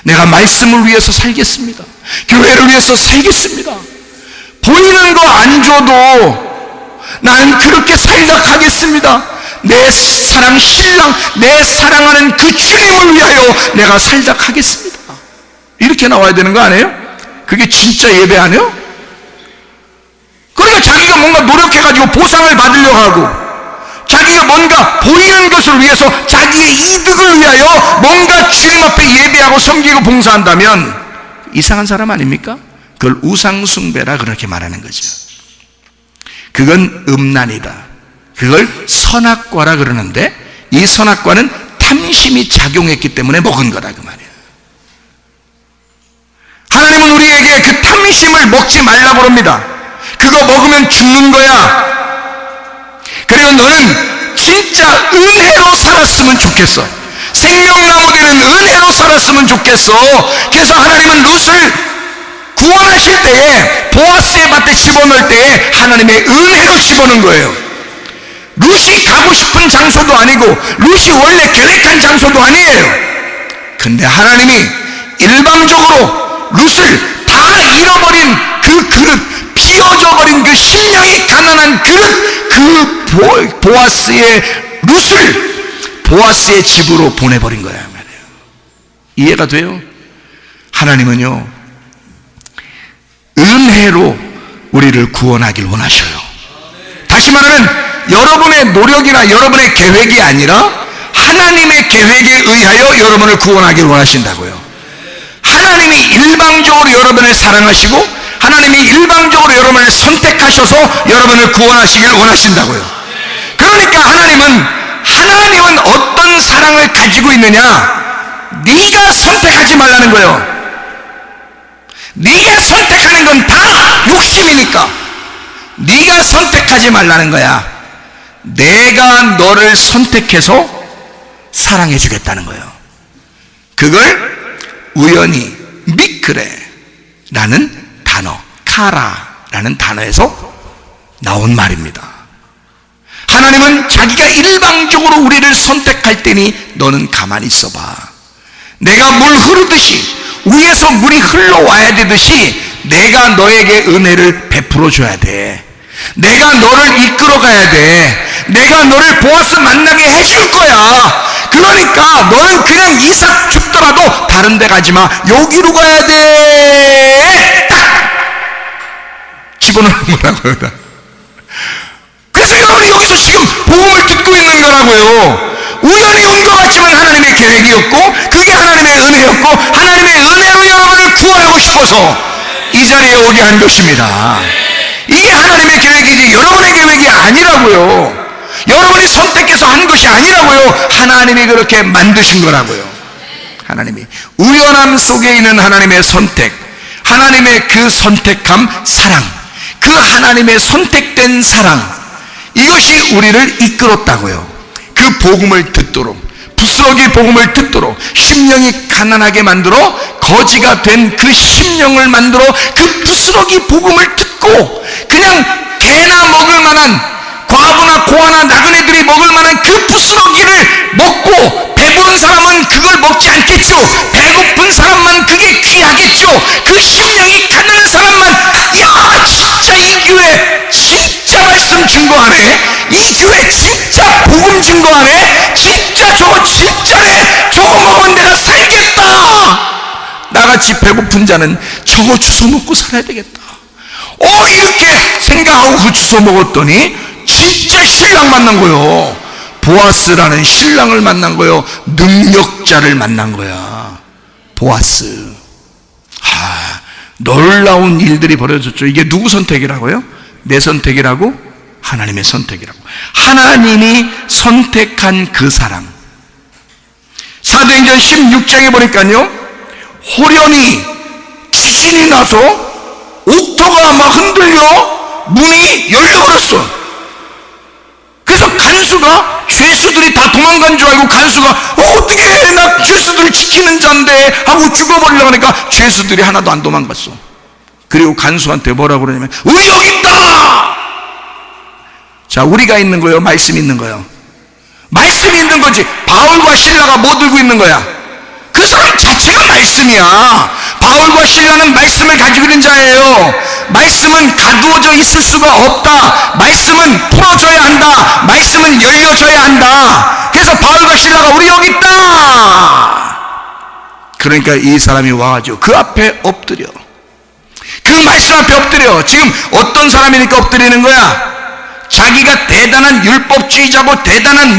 내가 말씀을 위해서 살겠습니다. 교회를 위해서 살겠습니다. 보이는 거 안 줘도 나는 그렇게 살다 가겠습니다. 내 사랑 신랑, 내 사랑하는 그 주님을 위하여 내가 살다 가겠습니다. 이렇게 나와야 되는 거 아니에요? 그게 진짜 예배 아니에요? 그러니까 자기가 뭔가 노력해가지고 보상을 받으려고 하고, 자기가 뭔가 보이는 것을 위해서 자기의 이득을 위하여 뭔가 주님 앞에 예배하고 섬기고 봉사한다면 이상한 사람 아닙니까? 그걸 우상숭배라 그렇게 말하는 거죠. 그건 음란이다. 그걸 선악과라 그러는데, 이 선악과는 탐심이 작용했기 때문에 먹은 거다 그 말이에요. 하나님은 우리에게 그 탐심을 먹지 말라고 합니다. 그거 먹으면 죽는 거야. 그리고 너는 진짜 은혜로 살았으면 좋겠어. 생명나무 되는 은혜로 살았으면 좋겠어. 그래서 하나님은 룻을 구원하실 때에 보아스의 밭에 집어넣을 때에 하나님의 은혜로 집어넣은 거예요. 룻이 가고 싶은 장소도 아니고 룻이 원래 계획한 장소도 아니에요. 근데 하나님이 일방적으로 룻을 다 잃어버린 그 그릇, 비어져 버린 그 심령이 가난한 그릇, 그 보아스의 룻을 보아스의 집으로 보내버린 거야 말이에요. 이해가 돼요? 하나님은요, 은혜로 우리를 구원하길 원하셔요. 다시 말하면 여러분의 노력이나 여러분의 계획이 아니라 하나님의 계획에 의하여 여러분을 구원하길 원하신다고요. 하나님이 일방적으로 여러분을 사랑하시고 하나님이 일방적으로 여러분을 선택하셔서 여러분을 구원하시길 원하신다고요. 그러니까 하나님은 어떤 사랑을 가지고 있느냐? 네가 선택하지 말라는 거예요. 네가 선택하는 건 다 욕심이니까 네가 선택하지 말라는 거야. 내가 너를 선택해서 사랑해 주겠다는 거예요. 그걸 우연히 미크레라는 단어, 카라라는 단어에서 나온 말입니다. 하나님은 자기가 일방적으로 우리를 선택할 때니 너는 가만히 있어봐. 내가 물 흐르듯이 위에서 물이 흘러와야 되듯이 내가 너에게 은혜를 베풀어 줘야 돼. 내가 너를 이끌어 가야 돼. 내가 너를 보아스 만나게 해줄 거야. 그러니까 너는 그냥 이삭 죽더라도 다른 데 가지 마. 여기로 가야 돼. 딱 집어넣는 거라고요. 그래서 여러분이 여기서 지금 복음을 듣고 있는 거라고요. 우연히 온 것 같지만 하나님의 계획이었고 그게 하나님의 은혜였고 하나님의 은혜로 여러분을 구원하고 싶어서 이 자리에 오게 한 것입니다. 이게 하나님의 계획이지 여러분의 계획이 아니라고요. 여러분이 선택해서 한 것이 아니라고요. 하나님이 그렇게 만드신 거라고요. 하나님이 우연함 속에 있는 하나님의 선택, 하나님의 그 선택함 사랑, 그 하나님의 선택된 사랑, 이것이 우리를 이끌었다고요. 그 복음을 듣도록, 부스러기 복음을 듣도록 심령이 가난하게 만들어 거지가 된 그 심령을 만들어 그 부스러기 복음을 듣고 그냥 개나 먹을 만한, 과부나 고아나 나그네들이 먹을 만한 그 부스러기를 먹고 배부른 사람은 그걸 먹지 않겠죠. 배고픈 사람만 그게 귀하겠죠. 그 심령이 가난한 사람만, 야 진짜 이 교회 진짜 말씀 증거하네, 이 교회 진짜 복음 증거하네, 진짜 저거 진짜네, 저거 먹으면 내가 살겠다, 나같이 배고픈 자는 저거 주워 먹고 살아야 되겠다, 이렇게 생각하고 그 주워 먹었더니 진짜 신랑 만난 거요. 보아스라는 신랑을 만난 거요. 능력자를 만난 거야. 보아스. 놀라운 일들이 벌어졌죠. 이게 누구 선택이라고요? 내 선택이라고? 하나님의 선택이라고. 하나님이 선택한 그 사람. 사도행전 16장에 보니까요, 호련히 지진이 나서 옥토가 막 흔들려 문이 열려버렸어. 그래서 간수가, 죄수들이 다 도망간 줄 알고 간수가 어떻게 나 죄수들을 지키는 자인데 하고 죽어버리려고 하니까 죄수들이 하나도 안 도망갔어. 그리고 간수한테 뭐라고 그러냐면 의욕 있다, 자, 우리가 있는 거요, 말씀이 있는 거요? 말씀이 있는 거지. 바울과 신라가 뭐 들고 있는 거야? 그 사람 자체가 말씀이야. 바울과 신라는 말씀을 가지고 있는 자예요. 말씀은 가두어져 있을 수가 없다. 말씀은 풀어져야 한다. 말씀은 열려져야 한다. 그래서 바울과 신라가 우리 여기 있다. 그러니까 이 사람이 와가지고 그 앞에 엎드려. 그 말씀 앞에 엎드려. 지금 어떤 사람이니까 엎드리는 거야? 자기가 대단한 율법주의자고 대단한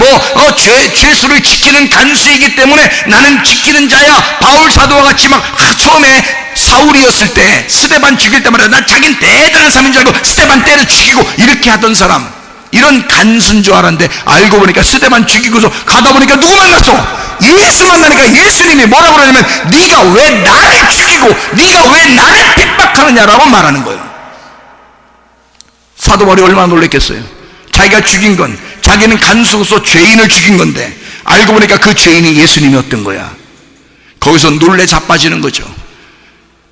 죄수를 지키는 간수이기 때문에 나는 지키는 자야. 바울 사도와 같이 막 처음에 사울이었을 때 스데반 죽일 때마다 나 자기는 대단한 사람인 줄 알고 스데반 때려 죽이고 이렇게 하던 사람, 이런 간수인 줄 알았는데 알고 보니까 스데반 죽이고서 가다 보니까 누구 만났어? 예수 만나니까 예수님이 뭐라고 그러냐면 네가 왜 나를 죽이고 네가 왜 나를 핍박하느냐라고 말하는 거예요. 사도 바울이 얼마나 놀랬겠어요. 자기가 죽인 건, 자기는 간수로서 죄인을 죽인 건데 알고 보니까 그 죄인이 예수님이었던 거야. 거기서 놀래 자빠지는 거죠.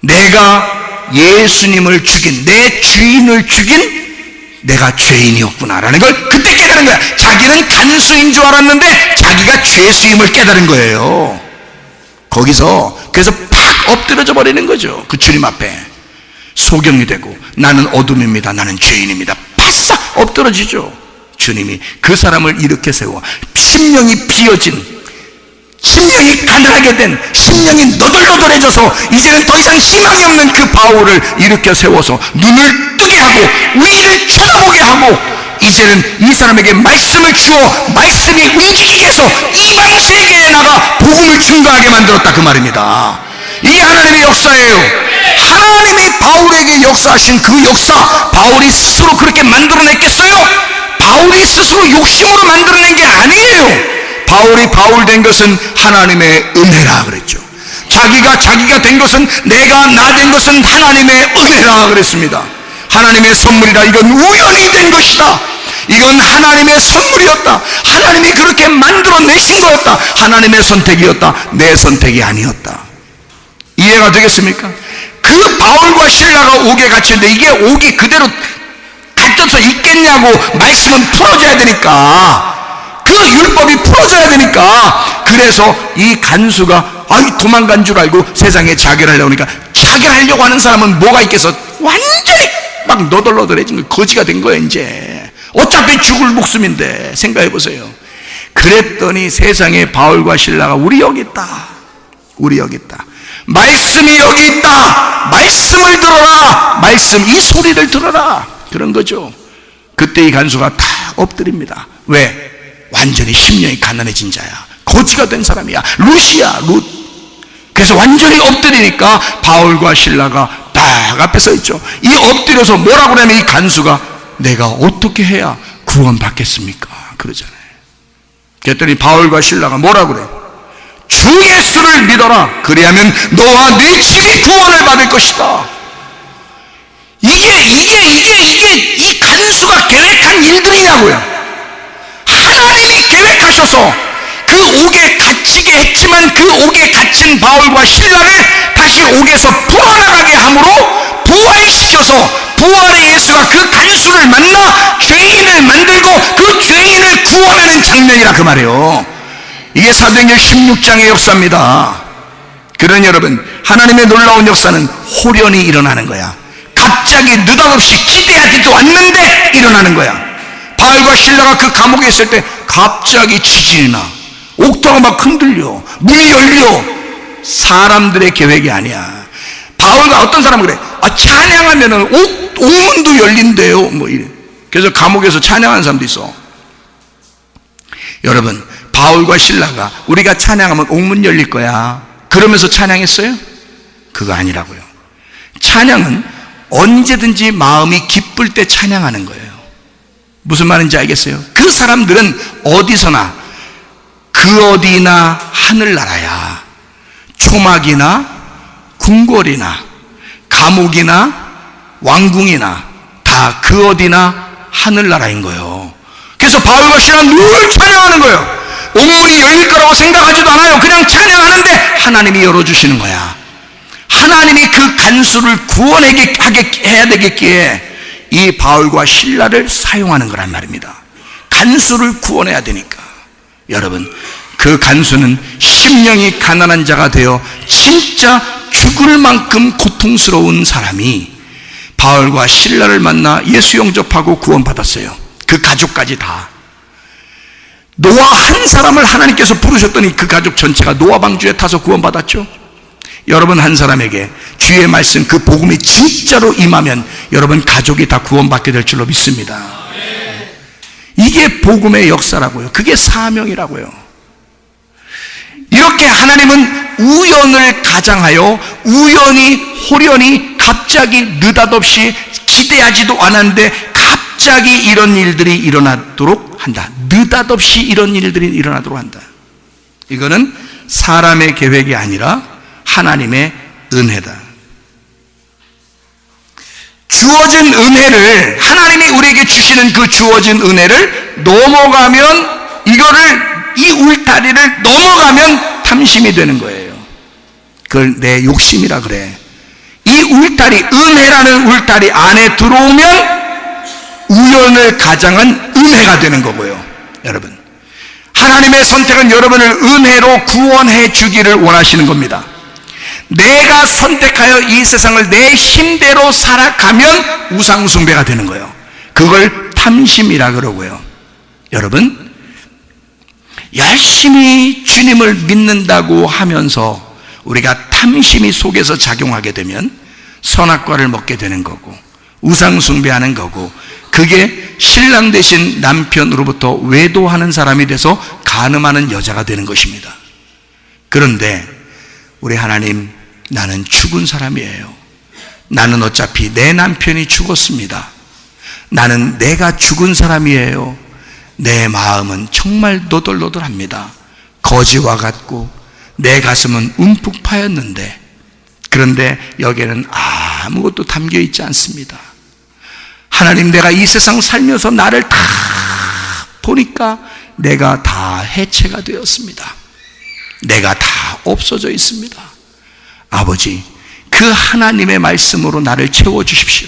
내가 예수님을 죽인, 내 주인을 죽인 내가 죄인이었구나라는 걸 그때 깨달은 거야. 자기는 간수인 줄 알았는데 자기가 죄수임을 깨달은 거예요. 거기서 그래서 팍 엎드려져 버리는 거죠. 그 주님 앞에 소경이 되고 나는 어둠입니다, 나는 죄인입니다, 바싹 엎드러지죠. 주님이 그 사람을 일으켜 세워 심령이 비어진, 심령이 가난하게 된, 심령이 너덜너덜해져서 이제는 더 이상 희망이 없는 그 바울을 일으켜 세워서 눈을 뜨게 하고 위를 쳐다보게 하고 이제는 이 사람에게 말씀을 주어 말씀이 움직이게 해서 이방 세계에 나가 복음을 증거하게 만들었다, 그 말입니다. 이게 하나님의 역사예요. 하나님이 바울에게 역사하신 그 역사, 바울이 스스로 그렇게 만들어냈겠어요? 바울이 스스로 욕심으로 만들어낸 게 아니에요. 바울이 바울 된 것은 하나님의 은혜라 그랬죠. 자기가 된 것은, 내가 나 된 것은 하나님의 은혜라 그랬습니다. 하나님의 선물이라. 이건 우연히 된 것이다. 이건 하나님의 선물이었다. 하나님이 그렇게 만들어내신 거였다. 하나님의 선택이었다. 내 선택이 아니었다. 이해가 되겠습니까? 그 바울과 신라가 옥에 갇혔는데 이게 옥이 그대로 갇혀서 있겠냐고. 말씀은 풀어져야 되니까, 그 율법이 풀어져야 되니까. 그래서 이 간수가 도망간 줄 알고 세상에 자결하려고 하니까, 자결하려고 하는 사람은 뭐가 있겠어? 완전히 막 너덜너덜해진 거, 거지가 된 거야. 이제 어차피 죽을 목숨인데. 생각해 보세요. 그랬더니 세상에 바울과 신라가 우리 여기 있다, 우리 여기 있다, 말씀이 여기 있다, 말씀을 들어라, 말씀, 이 소리를 들어라, 그런 거죠. 그때 이 간수가 다 엎드립니다. 왜? 완전히 심령이 가난해진 자야. 거지가 된 사람이야. 룻이야, 룻. 그래서 완전히 엎드리니까 바울과 신라가 딱 앞에 서 있죠. 이 엎드려서 뭐라고 하냐면 이 간수가 내가 어떻게 해야 구원받겠습니까? 그러잖아요. 그랬더니 바울과 신라가 뭐라고 그래? 주 예수를 믿어라. 그리하면 너와 네 집이 구원을 받을 것이다. 이게 이 간수가 계획한 일들이냐고요. 하나님이 계획하셔서 그 옥에 갇히게 했지만 그 옥에 갇힌 바울과 신라를 다시 옥에서 풀어나가게 함으로 부활시켜서, 부활의 예수가 그 간수를 만나 죄인을 만들고 그 죄인을 구원하는 장면이라 그 말이에요. 이게 사도행전 16장의 역사입니다. 그러니 여러분, 하나님의 놀라운 역사는 호련히 일어나는 거야. 갑자기 느닷없이 기대하지도 않는데 일어나는 거야. 바울과 신라가 그 감옥에 있을 때 갑자기 지진이 나, 옥토가 막 흔들려, 문이 열려. 사람들의 계획이 아니야. 바울과 어떤 사람은 그래, 찬양하면은 옥문도 열린대요, 뭐 이래. 그래서 감옥에서 찬양하는 사람도 있어. 여러분, 바울과 신라가 우리가 찬양하면 옥문 열릴 거야 그러면서 찬양했어요? 그거 아니라고요. 찬양은 언제든지 마음이 기쁠 때 찬양하는 거예요. 무슨 말인지 알겠어요? 그 사람들은 어디서나, 그 어디나 하늘나라야. 초막이나 궁궐이나 감옥이나 왕궁이나 다 그 어디나 하늘나라인 거예요. 그래서 바울과 신라는 늘 찬양하는 거예요. 옥문이 열릴 거라고 생각하지도 않아요. 그냥 찬양하는데 하나님이 열어주시는 거야. 하나님이 그 간수를 구원하게 해야 되겠기에 이 바울과 실라를 사용하는 거란 말입니다. 간수를 구원해야 되니까. 여러분, 그 간수는 심령이 가난한 자가 되어 진짜 죽을 만큼 고통스러운 사람이 바울과 실라를 만나 예수 영접하고 구원받았어요. 그 가족까지 다. 노아 한 사람을 하나님께서 부르셨더니 그 가족 전체가 노아 방주에 타서 구원받았죠. 여러분 한 사람에게 주의 말씀, 그 복음이 진짜로 임하면 여러분 가족이 다 구원받게 될 줄로 믿습니다. 이게 복음의 역사라고요. 그게 사명이라고요. 이렇게 하나님은 우연을 가장하여 우연히 호련히 갑자기 느닷없이 기대하지도 않았는데 갑자기 이런 일들이 일어나도록 한다. 느닷없이 이런 일들이 일어나도록 한다. 이거는 사람의 계획이 아니라 하나님의 은혜다. 주어진 은혜를, 하나님이 우리에게 주시는 그 주어진 은혜를 넘어가면, 이 울타리를 넘어가면 탐심이 되는 거예요. 그걸 내 욕심이라 그래. 이 울타리, 은혜라는 울타리 안에 들어오면 우연을 가장한 은혜가 되는 거고요. 여러분, 하나님의 선택은 여러분을 은혜로 구원해 주기를 원하시는 겁니다. 내가 선택하여 이 세상을 내 힘대로 살아가면 우상숭배가 되는 거예요. 그걸 탐심이라 그러고요. 여러분, 열심히 주님을 믿는다고 하면서 우리가 탐심이 속에서 작용하게 되면 선악과를 먹게 되는 거고 우상숭배하는 거고, 그게 신랑 되신 남편으로부터 외도하는 사람이 돼서 간음하는 여자가 되는 것입니다. 그런데 우리 하나님, 나는 죽은 사람이에요. 나는 어차피 내 남편이 죽었습니다. 나는 내가 죽은 사람이에요. 내 마음은 정말 너덜너덜합니다. 거지와 같고 내 가슴은 움푹 파였는데, 그런데 여기에는 아무것도 담겨 있지 않습니다. 하나님, 내가 이 세상 살면서 나를 다 보니까 내가 다 해체가 되었습니다. 내가 다 없어져 있습니다. 아버지, 그 하나님의 말씀으로 나를 채워주십시오.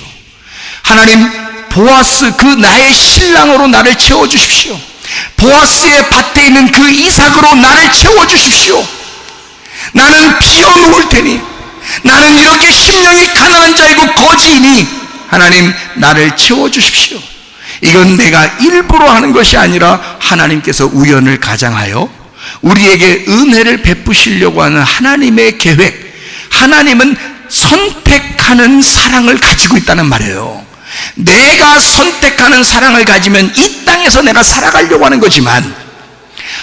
하나님, 보아스, 그 나의 신랑으로 나를 채워주십시오. 보아스의 밭에 있는 그 이삭으로 나를 채워주십시오. 나는 비워놓을 테니, 나는 이렇게 심령이 가난한 자이고 거지이니 하나님, 나를 채워주십시오. 이건 내가 일부러 하는 것이 아니라 하나님께서 우연을 가장하여 우리에게 은혜를 베푸시려고 하는 하나님의 계획. 하나님은 선택하는 사랑을 가지고 있다는 말이에요. 내가 선택하는 사랑을 가지면 이 땅에서 내가 살아가려고 하는 거지만,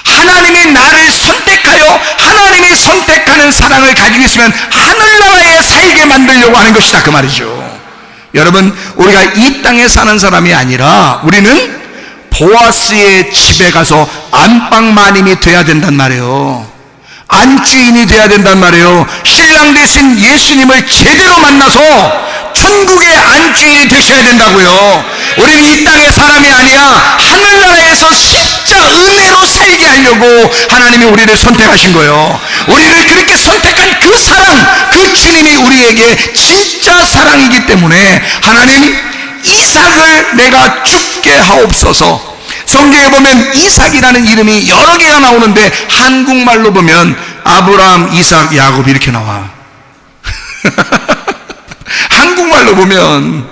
하나님이 나를 선택하여 하나님이 선택하는 사랑을 가지고 있으면 하늘나라에 살게 만들려고 하는 것이다, 그 말이죠. 여러분, 우리가 이 땅에 사는 사람이 아니라 우리는 보아스의 집에 가서 안방마님이 돼야 된단 말이에요. 안주인이 돼야 된단 말이에요. 신랑 되신 예수님을 제대로 만나서 천국의 안주인이 되셔야 된다고요. 우리는 이 땅의 사람이 아니라 하늘나라에서 진짜 은혜로 살게 하려고 하나님이 우리를 선택하신 거예요. 우리를 그렇게 선택한 그 사랑, 그 주님이 우리에게 진짜 사랑이기 때문에 하나님, 이삭을 내가 죽게 하옵소서. 성경에 보면 이삭이라는 이름이 여러 개가 나오는데 한국말로 보면 아브라함, 이삭, 야곱 이렇게 나와. 한국말로 보면.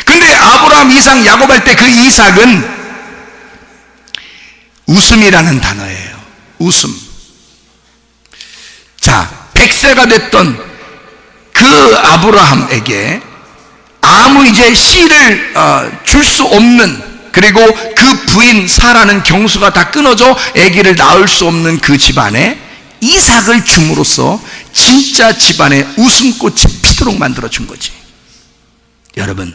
근데 아브라함, 이삭, 야곱 할 때 그 이삭은 웃음이라는 단어예요. 웃음. 자, 100세가 됐던 그 아브라함에게 아무 이제 씨를 줄 수 없는, 그리고 그 부인 사라는 경수가 다 끊어져 아기를 낳을 수 없는 그 집안에 이삭을 줌으로써 진짜 집안에 웃음꽃이 피도록 만들어준 거지. 여러분,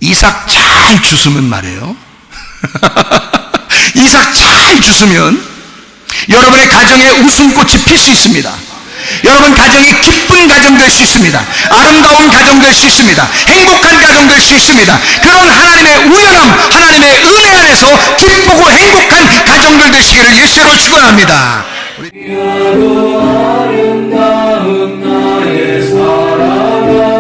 이삭 잘 주스면 말이에요. 이삭 잘 주스면 여러분의 가정에 웃음꽃이 필 수 있습니다. 여러분 가정이 기쁜 가정 될 수 있습니다. 아름다운 가정 될 수 있습니다. 행복한 가정 될 수 있습니다. 그런 하나님의 우연함, 하나님의 은혜 안에서 기쁘고 행복한 가정들 되시기를 예수로 축원합니다. 아름다운 나의 사랑아,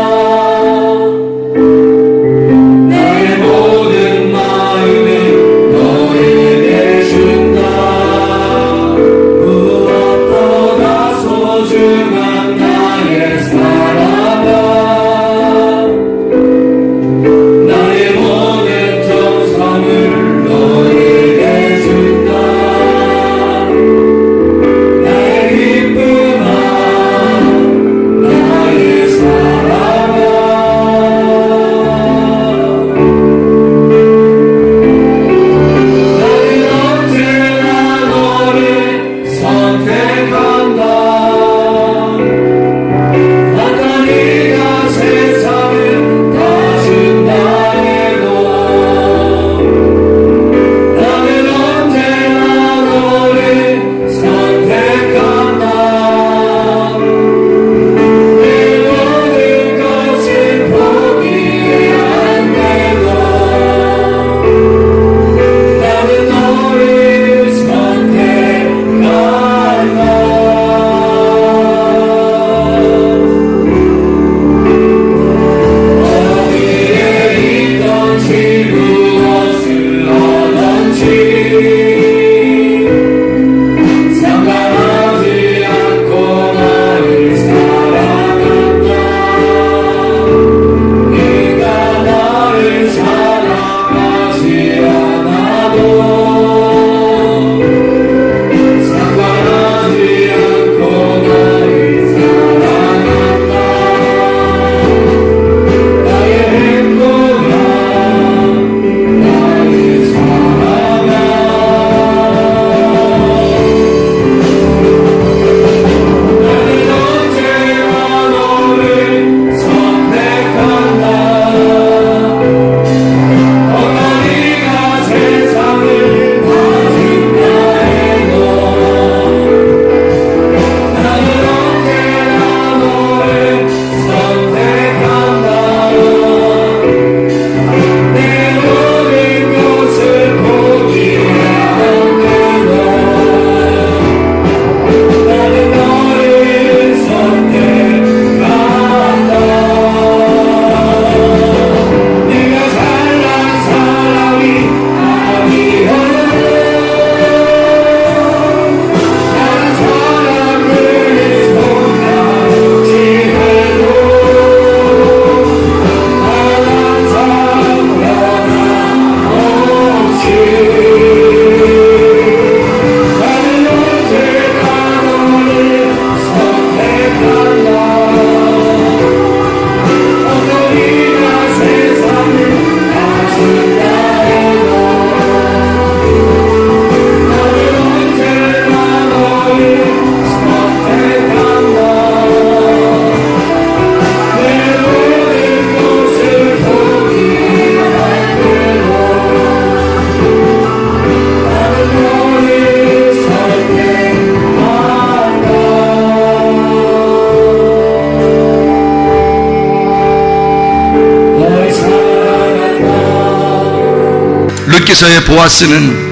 루트기서의 보아스는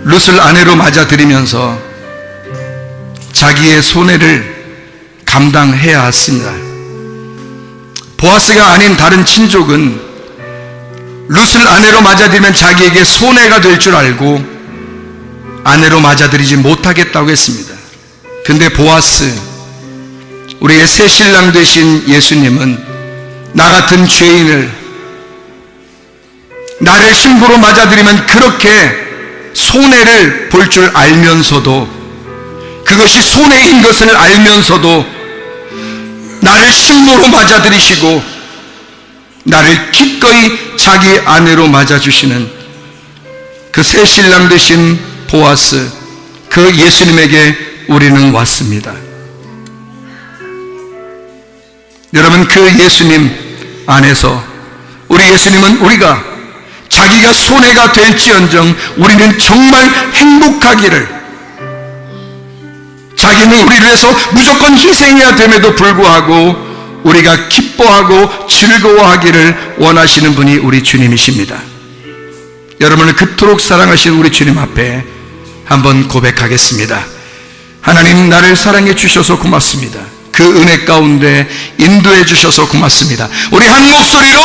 룻을 아내로 맞아들이면서 자기의 손해를 감당해야 했습니다. 보아스가 아닌 다른 친족은 룻을 아내로 맞아들이면 자기에게 손해가 될 줄 알고 아내로 맞아들이지 못하겠다고 했습니다. 근데 보아스, 우리의 새 신랑 되신 예수님은 나 같은 죄인을 나를 신부로 맞아들이면 그렇게 손해를 볼 줄 알면서도, 그것이 손해인 것을 알면서도 나를 신부로 맞아들이시고 나를 기꺼이 자기 아내로 맞아주시는 그 새 신랑 되신 보아스, 그 예수님에게 우리는 왔습니다. 여러분, 그 예수님 안에서 우리 예수님은 우리가 자기가 손해가 될지언정 우리는 정말 행복하기를, 자기는 우리를 위해서 무조건 희생해야 됨에도 불구하고 우리가 기뻐하고 즐거워하기를 원하시는 분이 우리 주님이십니다. 여러분을 그토록 사랑하신 우리 주님 앞에 한번 고백하겠습니다. 하나님, 나를 사랑해 주셔서 고맙습니다. 그 은혜 가운데 인도해 주셔서 고맙습니다. 우리 한 목소리로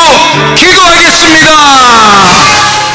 기도하겠습니다.